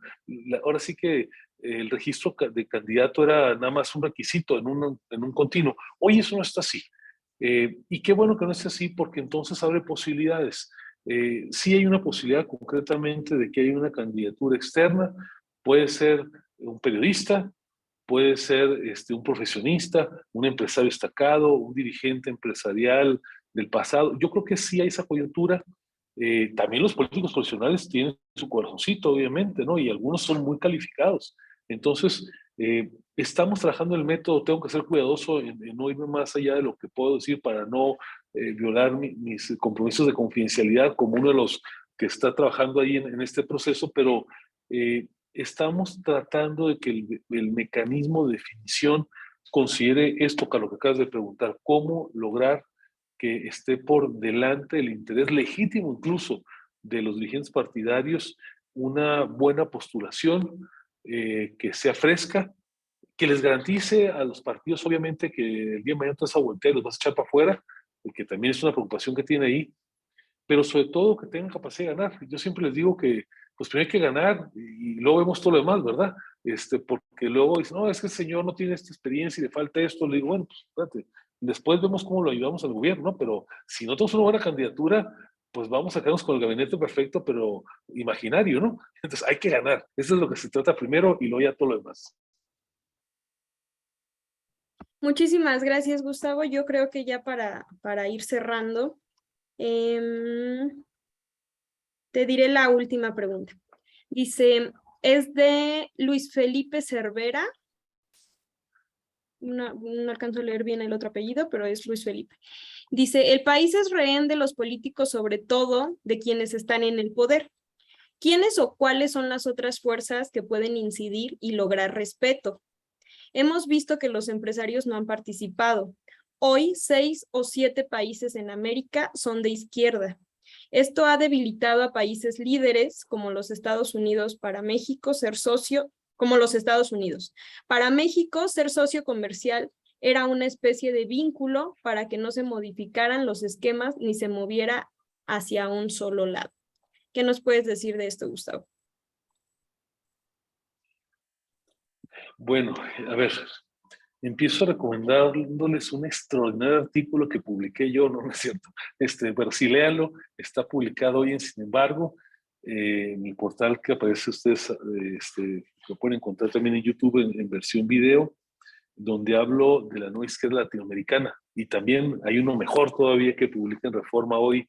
Ahora sí que el registro de candidato era nada más un requisito en un continuo. Hoy eso no está así. Y qué bueno que no esté así, porque entonces abre posibilidades. Sí hay una posibilidad concretamente de que haya una candidatura externa, puede ser un periodista, puede ser un profesionista, un empresario destacado, un dirigente empresarial del pasado. Yo creo que sí hay esa coyuntura. También los políticos profesionales tienen su corazoncito, obviamente, ¿no? Y algunos son muy calificados. Entonces, estamos trabajando el método, tengo que ser cuidadoso en no irme más allá de lo que puedo decir para no violar mis compromisos de confidencialidad como uno de los que está trabajando ahí en este proceso, pero estamos tratando de que el mecanismo de definición considere esto, que lo que acabas de preguntar, cómo lograr que esté por delante el interés legítimo incluso de los dirigentes partidarios, una buena postulación que sea fresca, que les garantice a los partidos obviamente que el día de mañana te vas a voltear y los vas a echar para afuera, porque también es una preocupación que tiene ahí, pero sobre todo que tengan capacidad de ganar. Yo siempre les digo que pues primero hay que ganar y luego vemos todo lo demás, ¿verdad? Porque luego dicen, no, es que el señor no tiene esta experiencia y le falta esto. Le digo, bueno, pues espérate, después vemos cómo lo ayudamos al gobierno, ¿no? Pero si no tenemos una buena candidatura, pues vamos a quedarnos con el gabinete perfecto, pero imaginario, ¿no? Entonces hay que ganar. Eso es lo que se trata primero y luego ya todo lo demás. Muchísimas gracias, Gustavo. Yo creo que ya para ir cerrando, te diré la última pregunta. Dice, es de Luis Felipe Cervera. No alcanzo a leer bien el otro apellido, pero es Luis Felipe. Dice, el país es rehén de los políticos, sobre todo de quienes están en el poder. ¿Quiénes o cuáles son las otras fuerzas que pueden incidir y lograr respeto? Hemos visto que los empresarios no han participado. Hoy, 6 o 7 países en América son de izquierda. Esto ha debilitado a países líderes como los Estados Unidos. Para México, ser socio, como los Estados Unidos. Para México, ser socio comercial era una especie de vínculo para que no se modificaran los esquemas ni se moviera hacia un solo lado. ¿Qué nos puedes decir de esto, Gustavo? Bueno, a ver, empiezo recomendándoles un extraordinario artículo que publiqué yo, no es cierto, pero sí léanlo, está publicado hoy en Sin embargo, en el portal que aparece ustedes, lo pueden encontrar también en YouTube en versión video, donde hablo de la nueva izquierda latinoamericana, y también hay uno mejor todavía que publica en Reforma hoy,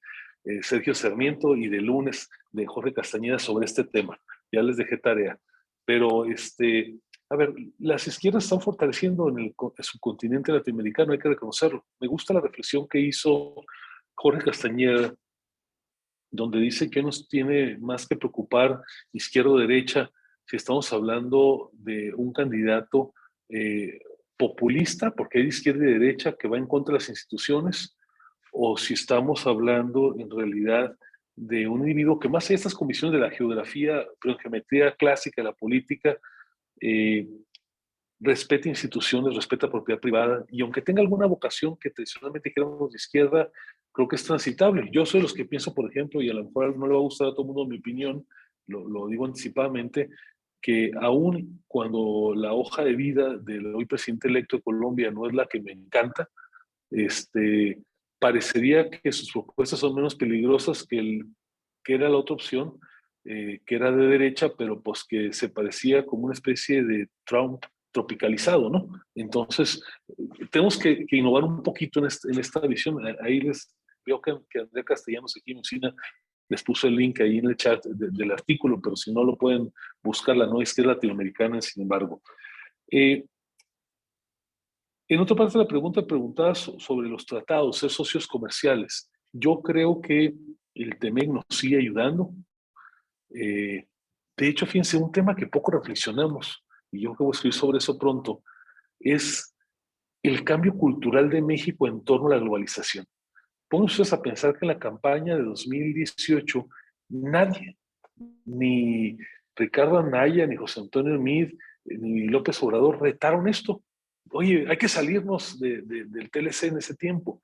Sergio Sarmiento, y de lunes de Jorge Castañeda sobre este tema. Ya les dejé tarea, pero a ver, las izquierdas están fortaleciendo en el subcontinente latinoamericano, hay que reconocerlo. Me gusta la reflexión que hizo Jorge Castañeda, donde dice que nos tiene más que preocupar izquierda o derecha si estamos hablando de un candidato populista, porque hay de izquierda y derecha que va en contra de las instituciones, o si estamos hablando en realidad de un individuo que más allá de estas condiciones de la geografía, pero en geometría clásica de la política, respeta instituciones, respeta propiedad privada, y aunque tenga alguna vocación que tradicionalmente dijéramos de izquierda, creo que es transitable. Yo soy de los que pienso, por ejemplo, y a lo mejor no le va a gustar a todo el mundo mi opinión, lo digo anticipadamente, que aún cuando la hoja de vida del hoy presidente electo de Colombia no es la que me encanta, parecería que sus propuestas son menos peligrosas que era la otra opción, que era de derecha, pero pues que se parecía como una especie de Trump tropicalizado, ¿no? Entonces, tenemos que innovar un poquito en esta visión. Ahí les veo que Andrea Castellanos aquí en Usina les puso el link ahí en el chat del artículo, pero si no lo pueden buscar, la nueva izquierda latinoamericana, sin embargo. En otra parte de la pregunta preguntabas sobre los tratados, ser socios comerciales. Yo creo que el TEMEC nos sigue ayudando. De hecho, fíjense, un tema que poco reflexionamos, y yo creo que voy a escribir sobre eso pronto, es el cambio cultural de México en torno a la globalización. Pónganse ustedes a pensar que en la campaña de 2018 nadie, ni Ricardo Anaya, ni José Antonio Meade, ni López Obrador retaron esto. Oye, hay que salirnos del TLC en ese tiempo.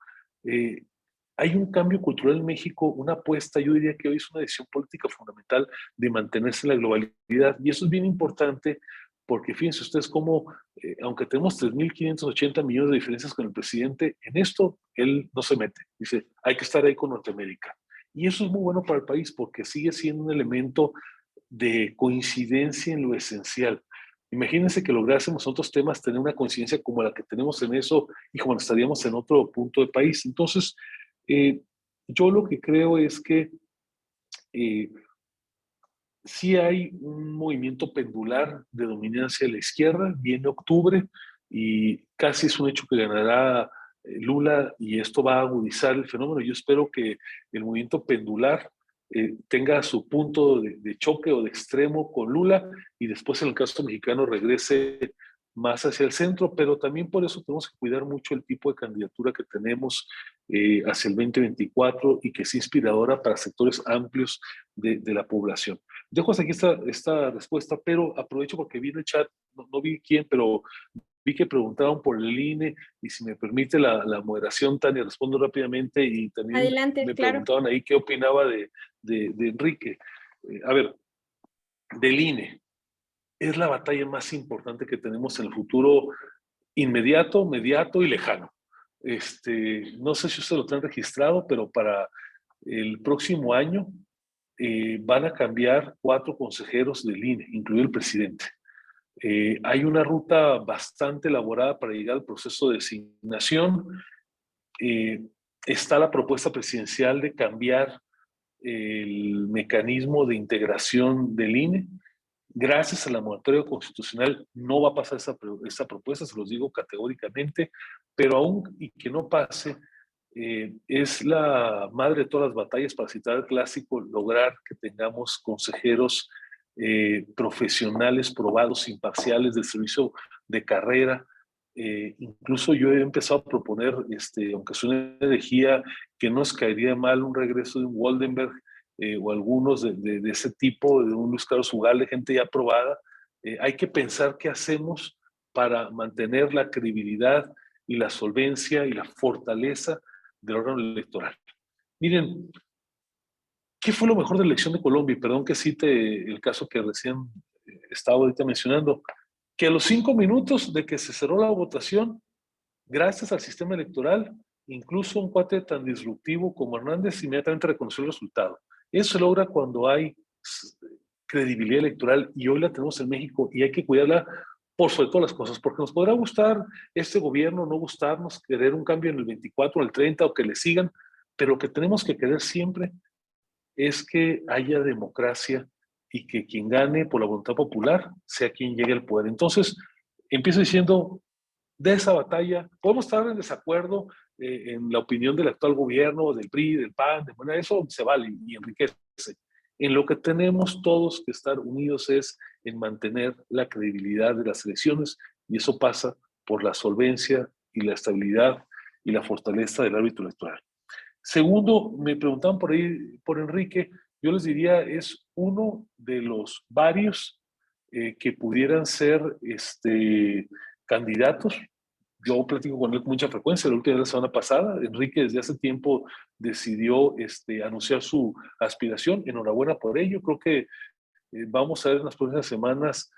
Hay un cambio cultural en México, una apuesta, yo diría que hoy es una decisión política fundamental de mantenerse en la globalidad, y eso es bien importante porque fíjense ustedes cómo, aunque tenemos 3.580 millones de diferencias con el presidente, en esto él no se mete, dice, hay que estar ahí con Norteamérica. Y eso es muy bueno para el país porque sigue siendo un elemento de coincidencia en lo esencial. Imagínense que lográsemos en otros temas tener una coincidencia como la que tenemos en eso, y como estaríamos en otro punto del país. Entonces, yo lo que creo es que sí hay un movimiento pendular de dominancia de la izquierda, viene octubre y casi es un hecho que ganará Lula, y esto va a agudizar el fenómeno. Yo espero que el movimiento pendular tenga su punto de choque o de extremo con Lula, y después en el caso mexicano regrese más hacia el centro, pero también por eso tenemos que cuidar mucho el tipo de candidatura que tenemos hacia el 2024 y que es inspiradora para sectores amplios de la población. Dejo hasta aquí esta respuesta, pero aprovecho porque vi en el chat, no vi quién, pero vi que preguntaban por el INE, y si me permite la moderación, Tania, respondo rápidamente, y también Adelante, me claro. preguntaban ahí qué opinaba de Enrique. A ver, del INE, es la batalla más importante que tenemos en el futuro inmediato, mediato y lejano. No sé si ustedes lo tienen registrado, pero para el próximo año van a cambiar 4 consejeros del INE, incluido el presidente. Hay una ruta bastante elaborada para llegar al proceso de designación. Está la propuesta presidencial de cambiar el mecanismo de integración del INE. Gracias a la moratoria constitucional no va a pasar esa propuesta, se los digo categóricamente, pero aún y que no pase, es la madre de todas las batallas, para citar el clásico, lograr que tengamos consejeros profesionales, probados, imparciales, del servicio de carrera. Incluso yo he empezado a proponer, aunque es una herejía, que nos caería mal un regreso de un Waldenberg o algunos de ese tipo, de un Luis Carlos Ugalde, gente ya probada. Hay que pensar qué hacemos para mantener la credibilidad y la solvencia y la fortaleza del órgano electoral. Miren, ¿qué fue lo mejor de la elección de Colombia? Y perdón que cite el caso que recién estaba ahorita mencionando, que a los 5 minutos de que se cerró la votación, gracias al sistema electoral, incluso un cuate tan disruptivo como Hernández inmediatamente reconoció el resultado. Eso se logra cuando hay credibilidad electoral, y hoy la tenemos en México, y hay que cuidarla por sobre todas las cosas, porque nos podrá gustar este gobierno, no gustarnos, querer un cambio en el 24, en el 30 o que le sigan, pero lo que tenemos que querer siempre es que haya democracia y que quien gane por la voluntad popular sea quien llegue al poder. Entonces, empiezo diciendo, de esa batalla, podemos estar en desacuerdo en la opinión del actual gobierno, del PRI, del PAN, bueno, eso se vale y enriquece. En lo que tenemos todos que estar unidos es en mantener la credibilidad de las elecciones, y eso pasa por la solvencia y la estabilidad y la fortaleza del árbitro electoral. Segundo, me preguntaban por ahí, por Enrique, yo les diría, es uno de los varios que pudieran ser candidatos. Yo platico con él con mucha frecuencia. La última vez, la semana pasada, Enrique desde hace tiempo decidió anunciar su aspiración. Enhorabuena por ello. Creo que vamos a ver en las próximas semanas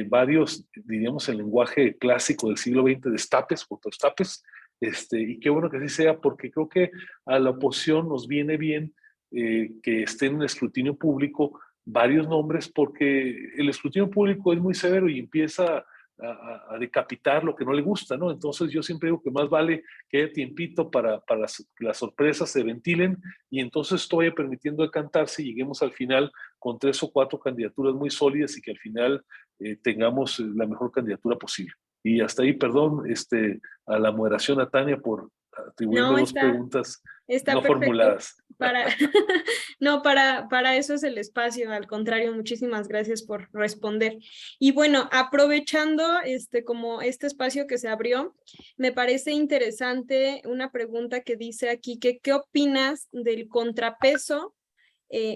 varios, diríamos, en lenguaje clásico del siglo XX, destapes, fotostapes, y qué bueno que así sea, porque creo que a la oposición nos viene bien que estén en el escrutinio público varios nombres, porque el escrutinio público es muy severo y empieza a decapitar lo que no le gusta, ¿no? Entonces yo siempre digo que más vale que haya tiempito para las sorpresas se ventilen, y entonces esto vaya permitiendo decantarse y lleguemos al final con 3 o 4 candidaturas muy sólidas, y que al final tengamos la mejor candidatura posible. Y hasta ahí, perdón, a la moderación, a Tania, por atribuyendo No, dos preguntas está no perfecto. formuladas. No, para eso es el espacio, al contrario, muchísimas gracias por responder. Y bueno, aprovechando como este espacio que se abrió, me parece interesante una pregunta que dice aquí que ¿qué opinas del contrapeso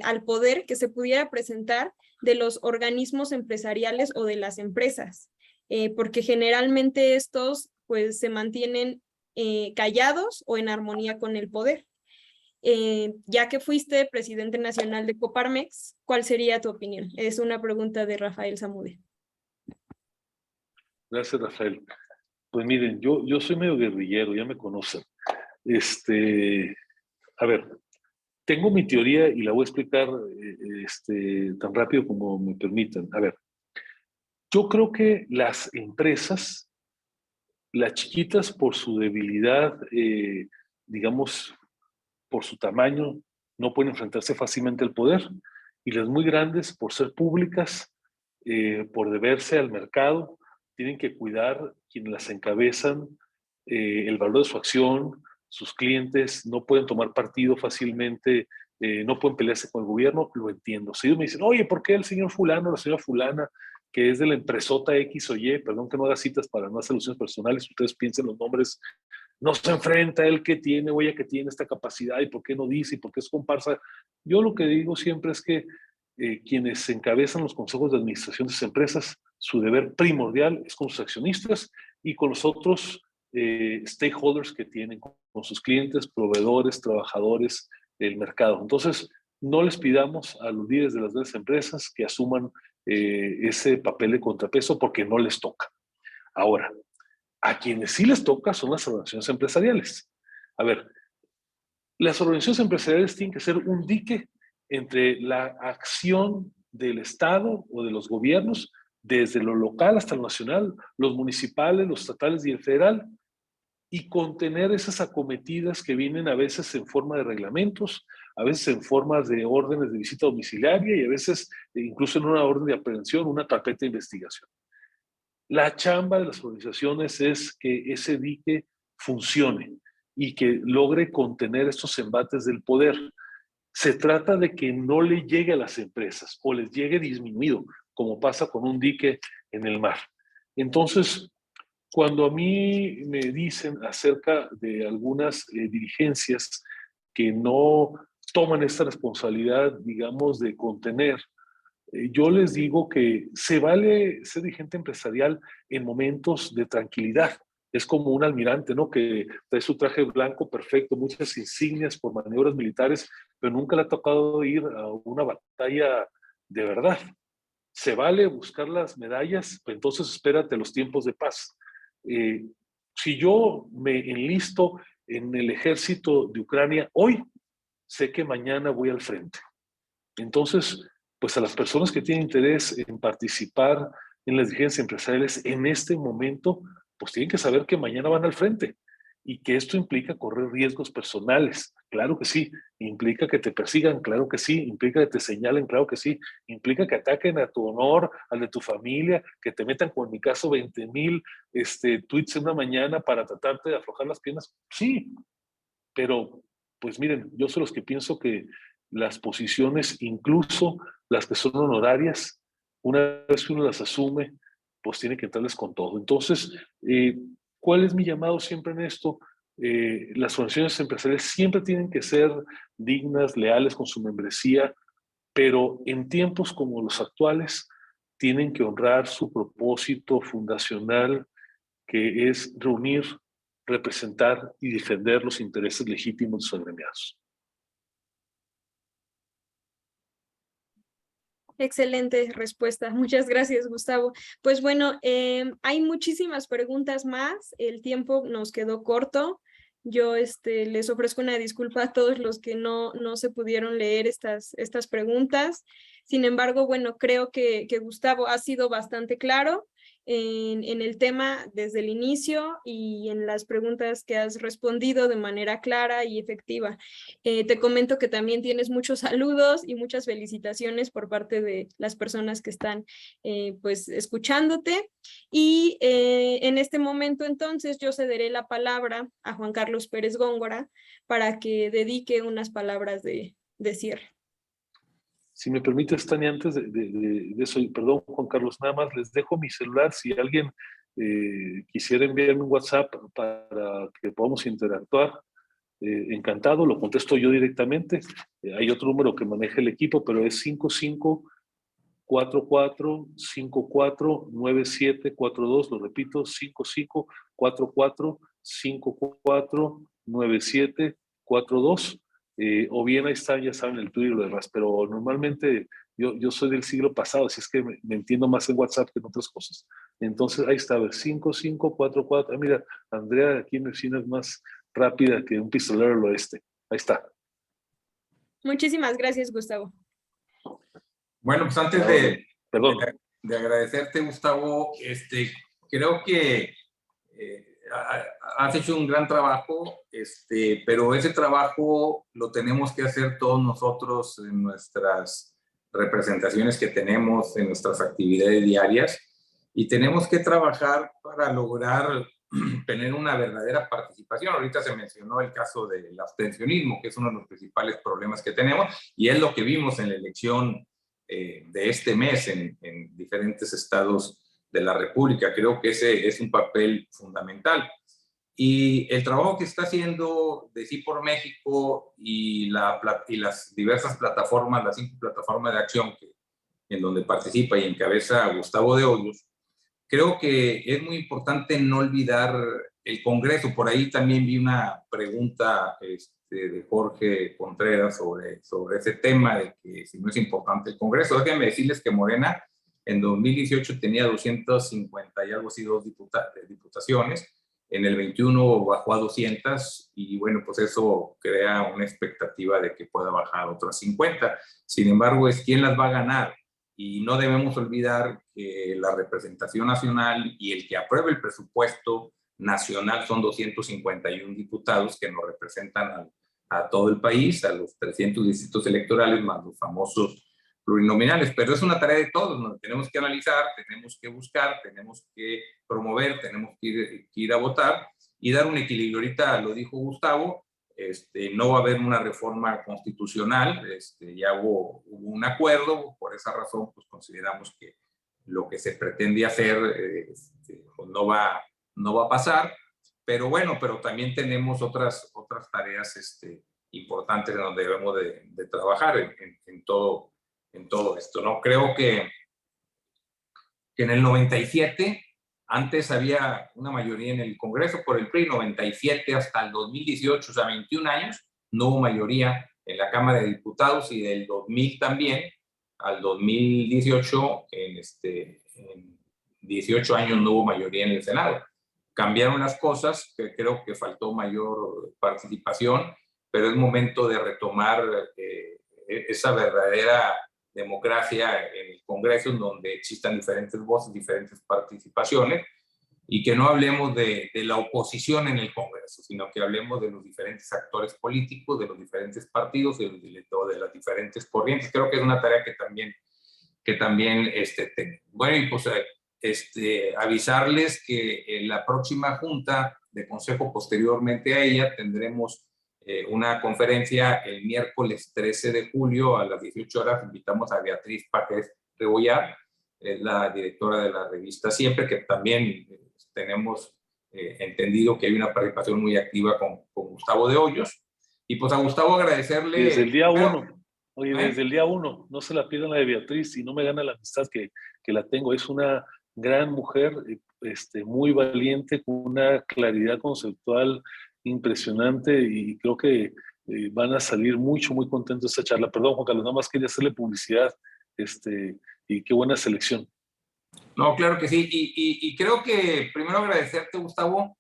al poder que se pudiera presentar de los organismos empresariales o de las empresas? Porque generalmente estos pues se mantienen callados o en armonía con el poder. Ya que fuiste presidente nacional de Coparmex, ¿cuál sería tu opinión? Es una pregunta de Rafael Zamudio. Gracias, Rafael. Pues miren, yo soy medio guerrillero, ya me conocen. A ver, tengo mi teoría y la voy a explicar tan rápido como me permitan. A ver, yo creo que las empresas, las chiquitas por su debilidad, digamos, por su tamaño, no pueden enfrentarse fácilmente al poder, y las muy grandes, por ser públicas, por deberse al mercado, tienen que cuidar quienes las encabezan, el valor de su acción, sus clientes, no pueden tomar partido fácilmente, no pueden pelearse con el gobierno, lo entiendo. Si ellos me dicen, oye, ¿por qué el señor fulano, la señora fulana, que es de la empresota X o Y, perdón que no haga citas para no hacer alusiones personales, ustedes piensen los nombres, no se enfrenta él que tiene o ella que tiene esta capacidad y por qué no dice y por qué es comparsa? Yo lo que digo siempre es que quienes encabezan los consejos de administración de esas empresas, su deber primordial es con sus accionistas y con los otros stakeholders que tienen, con sus clientes, proveedores, trabajadores del mercado. Entonces, no les pidamos a los líderes de las grandes empresas que asuman ese papel de contrapeso porque no les toca. Ahora, a quienes sí les toca son las organizaciones empresariales. A ver, las organizaciones empresariales tienen que ser un dique entre la acción del Estado o de los gobiernos, desde lo local hasta lo nacional, los municipales, los estatales y el federal, y contener esas acometidas que vienen a veces en forma de reglamentos, a veces en formas de órdenes de visita domiciliaria y a veces incluso en una orden de aprehensión, una carpeta de investigación. La chamba de las organizaciones es que ese dique funcione y que logre contener estos embates del poder. Se trata de que no le llegue a las empresas o les llegue disminuido, como pasa con un dique en el mar. Entonces, cuando a mí me dicen acerca de algunas dirigencias que no toman esta responsabilidad, digamos, de contener, yo les digo que se vale ser dirigente empresarial en momentos de tranquilidad. Es como un almirante, ¿no? Que trae su traje blanco perfecto, muchas insignias por maniobras militares, pero nunca le ha tocado ir a una batalla de verdad. Se vale buscar las medallas, pero entonces espérate los tiempos de paz. Eh, si yo me enlisto en el ejército de Ucrania hoy, sé que mañana voy al frente. Entonces, pues a las personas que tienen interés en participar en las dirigencias empresariales en este momento, pues tienen que saber que mañana van al frente y que esto implica correr riesgos personales, claro que sí, implica que te persigan, claro que sí, implica que te señalen, claro que sí, implica que ataquen a tu honor, al de tu familia, que te metan, como en mi caso, 20,000 tweets en una mañana para tratarte de aflojar las piernas, sí, pero pues miren, yo soy los que pienso que las posiciones, incluso las que son honorarias, una vez que uno las asume, pues tiene que entrarles con todo. Entonces, ¿cuál es mi llamado siempre en esto? Las organizaciones empresariales siempre tienen que ser dignas, leales con su membresía, pero en tiempos como los actuales tienen que honrar su propósito fundacional, que es reunir, representar y defender los intereses legítimos de sus agremiados. Excelente respuesta. Muchas gracias, Gustavo. Pues bueno, hay muchísimas preguntas más. El tiempo nos quedó corto. Yo les ofrezco una disculpa a todos los que no se pudieron leer estas preguntas. Sin embargo, bueno, creo que Gustavo ha sido bastante claro en el tema desde el inicio y en las preguntas que has respondido de manera clara y efectiva. Te comento que también tienes muchos saludos y muchas felicitaciones por parte de las personas que están pues escuchándote. Y en este momento entonces yo cederé la palabra a Juan Carlos Pérez Góngora para que dedique unas palabras de cierre. Si me permites, Tania, antes de eso, perdón, Juan Carlos, nada más les dejo mi celular. Si alguien quisiera enviarme un WhatsApp para que podamos interactuar, encantado, lo contesto yo directamente. Hay otro número que maneja el equipo, pero es 5544549742, lo repito, 5544549742. O bien ahí está, ya saben, el Twitter y lo demás, pero normalmente yo soy del siglo pasado, así es que me entiendo más en WhatsApp que en otras cosas. Entonces ahí está, 5544. Mira, Andrea aquí en mi oficina es más rápida que un pistolero al oeste. Ahí está. Muchísimas gracias, Gustavo. Bueno, pues antes de agradecerte, Gustavo, creo que has hecho un gran trabajo, pero ese trabajo lo tenemos que hacer todos nosotros en nuestras representaciones que tenemos, en nuestras actividades diarias, y tenemos que trabajar para lograr tener una verdadera participación. Ahorita se mencionó el caso del abstencionismo, que es uno de los principales problemas que tenemos, y es lo que vimos en la elección de este mes en diferentes estados de la República. Creo que ese es un papel fundamental. Y el trabajo que está haciendo de Sí por México y las diversas plataformas, las 5 plataformas de acción en donde participa y encabeza Gustavo de Hoyos, creo que es muy importante no olvidar el Congreso. Por ahí también vi una pregunta de Jorge Contreras sobre ese tema de que si no es importante el Congreso. Déjenme decirles que Morena en 2018 tenía 250 y algo así, 2 diputaciones. En el 21 bajó a 200 y bueno, pues eso crea una expectativa de que pueda bajar a otras 50. Sin embargo, es quién las va a ganar. Y no debemos olvidar que la representación nacional y el que apruebe el presupuesto nacional son 251 diputados que nos representan a todo el país, a los 300 distritos electorales, más los famosos plurinominales. Pero es una tarea de todos, nos tenemos que analizar, tenemos que buscar, tenemos que promover, tenemos que ir a votar y dar un equilibrio. Ahorita lo dijo Gustavo, no va a haber una reforma constitucional, ya hubo un acuerdo, por esa razón pues consideramos que lo que se pretende hacer pues no va a pasar, pero bueno, pero también tenemos otras tareas importantes en donde debemos de trabajar en todo esto, ¿no? Creo que en el 97, antes había una mayoría en el Congreso por el PRI, 97 hasta el 2018, o sea, 21 años, no hubo mayoría en la Cámara de Diputados, y del 2000 también al 2018, en 18 años no hubo mayoría en el Senado. Cambiaron las cosas, que creo que faltó mayor participación, pero es momento de retomar esa verdadera democracia en el Congreso, en donde existan diferentes voces, diferentes participaciones, y que no hablemos de la oposición en el Congreso, sino que hablemos de los diferentes actores políticos, de los diferentes partidos, de las diferentes corrientes. Creo que es una tarea que también bueno, y pues avisarles que en la próxima junta de consejo, posteriormente a ella, tendremos una conferencia el miércoles 13 de julio a las 18 horas. Invitamos a Beatriz Páez Rebollar, es la directora de la revista Siempre, que también tenemos entendido que hay una participación muy activa con Gustavo de Hoyos. Y pues a Gustavo agradecerle. Desde el día 1, oye, desde el día 1, no se la pierdan la de Beatriz y no me gana la amistad que la tengo. Es una gran mujer, muy valiente, con una claridad conceptual impresionante, y creo que van a salir muy contentos de esta charla. Perdón, Juan Carlos, nada más quería hacerle publicidad, y qué buena selección. No, claro que sí, y creo que primero agradecerte, Gustavo,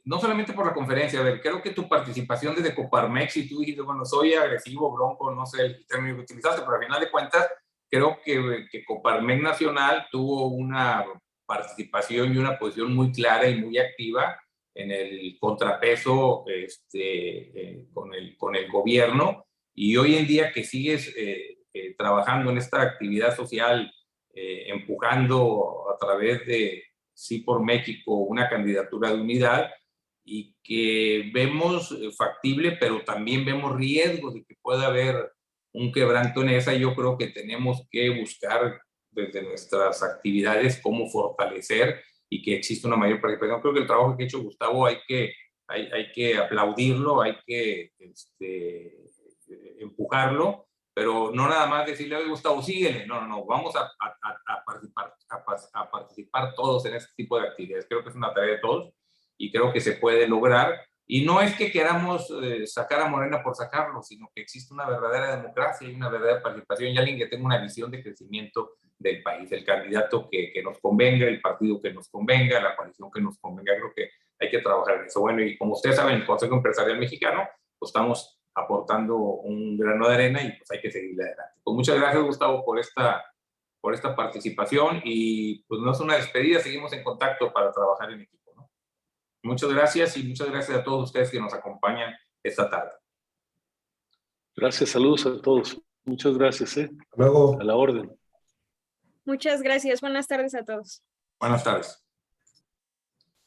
no solamente por la conferencia. A ver, creo que tu participación desde Coparmex, y tú dijiste, bueno, soy agresivo, bronco, no sé el término que utilizaste, pero al final de cuentas, creo que Coparmex Nacional tuvo una participación y una posición muy clara y muy activa en el contrapeso con el gobierno. Y hoy en día que sigues trabajando en esta actividad social, empujando a través de Sí por México una candidatura de unidad, y que vemos factible, pero también vemos riesgos de que pueda haber un quebranto en esa. Yo creo que tenemos que buscar desde nuestras actividades cómo fortalecer y que exista una mayor participación. Creo que el trabajo que ha hecho Gustavo hay que aplaudirlo, hay que empujarlo, pero no nada más decirle, oye, Gustavo, síguele. No, vamos a participar todos en este tipo de actividades. Creo que es una tarea de todos y creo que se puede lograr. Y no es que queramos sacar a Morena por sacarlo, sino que existe una verdadera democracia y una verdadera participación y alguien que tenga una visión de crecimiento del país, el candidato que nos convenga, el partido que nos convenga, la coalición que nos convenga. Creo que hay que trabajar en eso. Bueno, y como ustedes saben, el Consejo Empresarial Mexicano, pues estamos aportando un grano de arena y pues hay que seguirle adelante. Pues muchas gracias, Gustavo, por esta participación y pues no es una despedida, seguimos en contacto para trabajar en equipo, ¿no? Muchas gracias y muchas gracias a todos ustedes que nos acompañan esta tarde. Gracias, saludos a todos. Muchas gracias. Luego. A la orden. Muchas gracias. Buenas tardes a todos. Buenas tardes.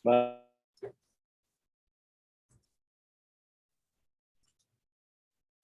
Bye.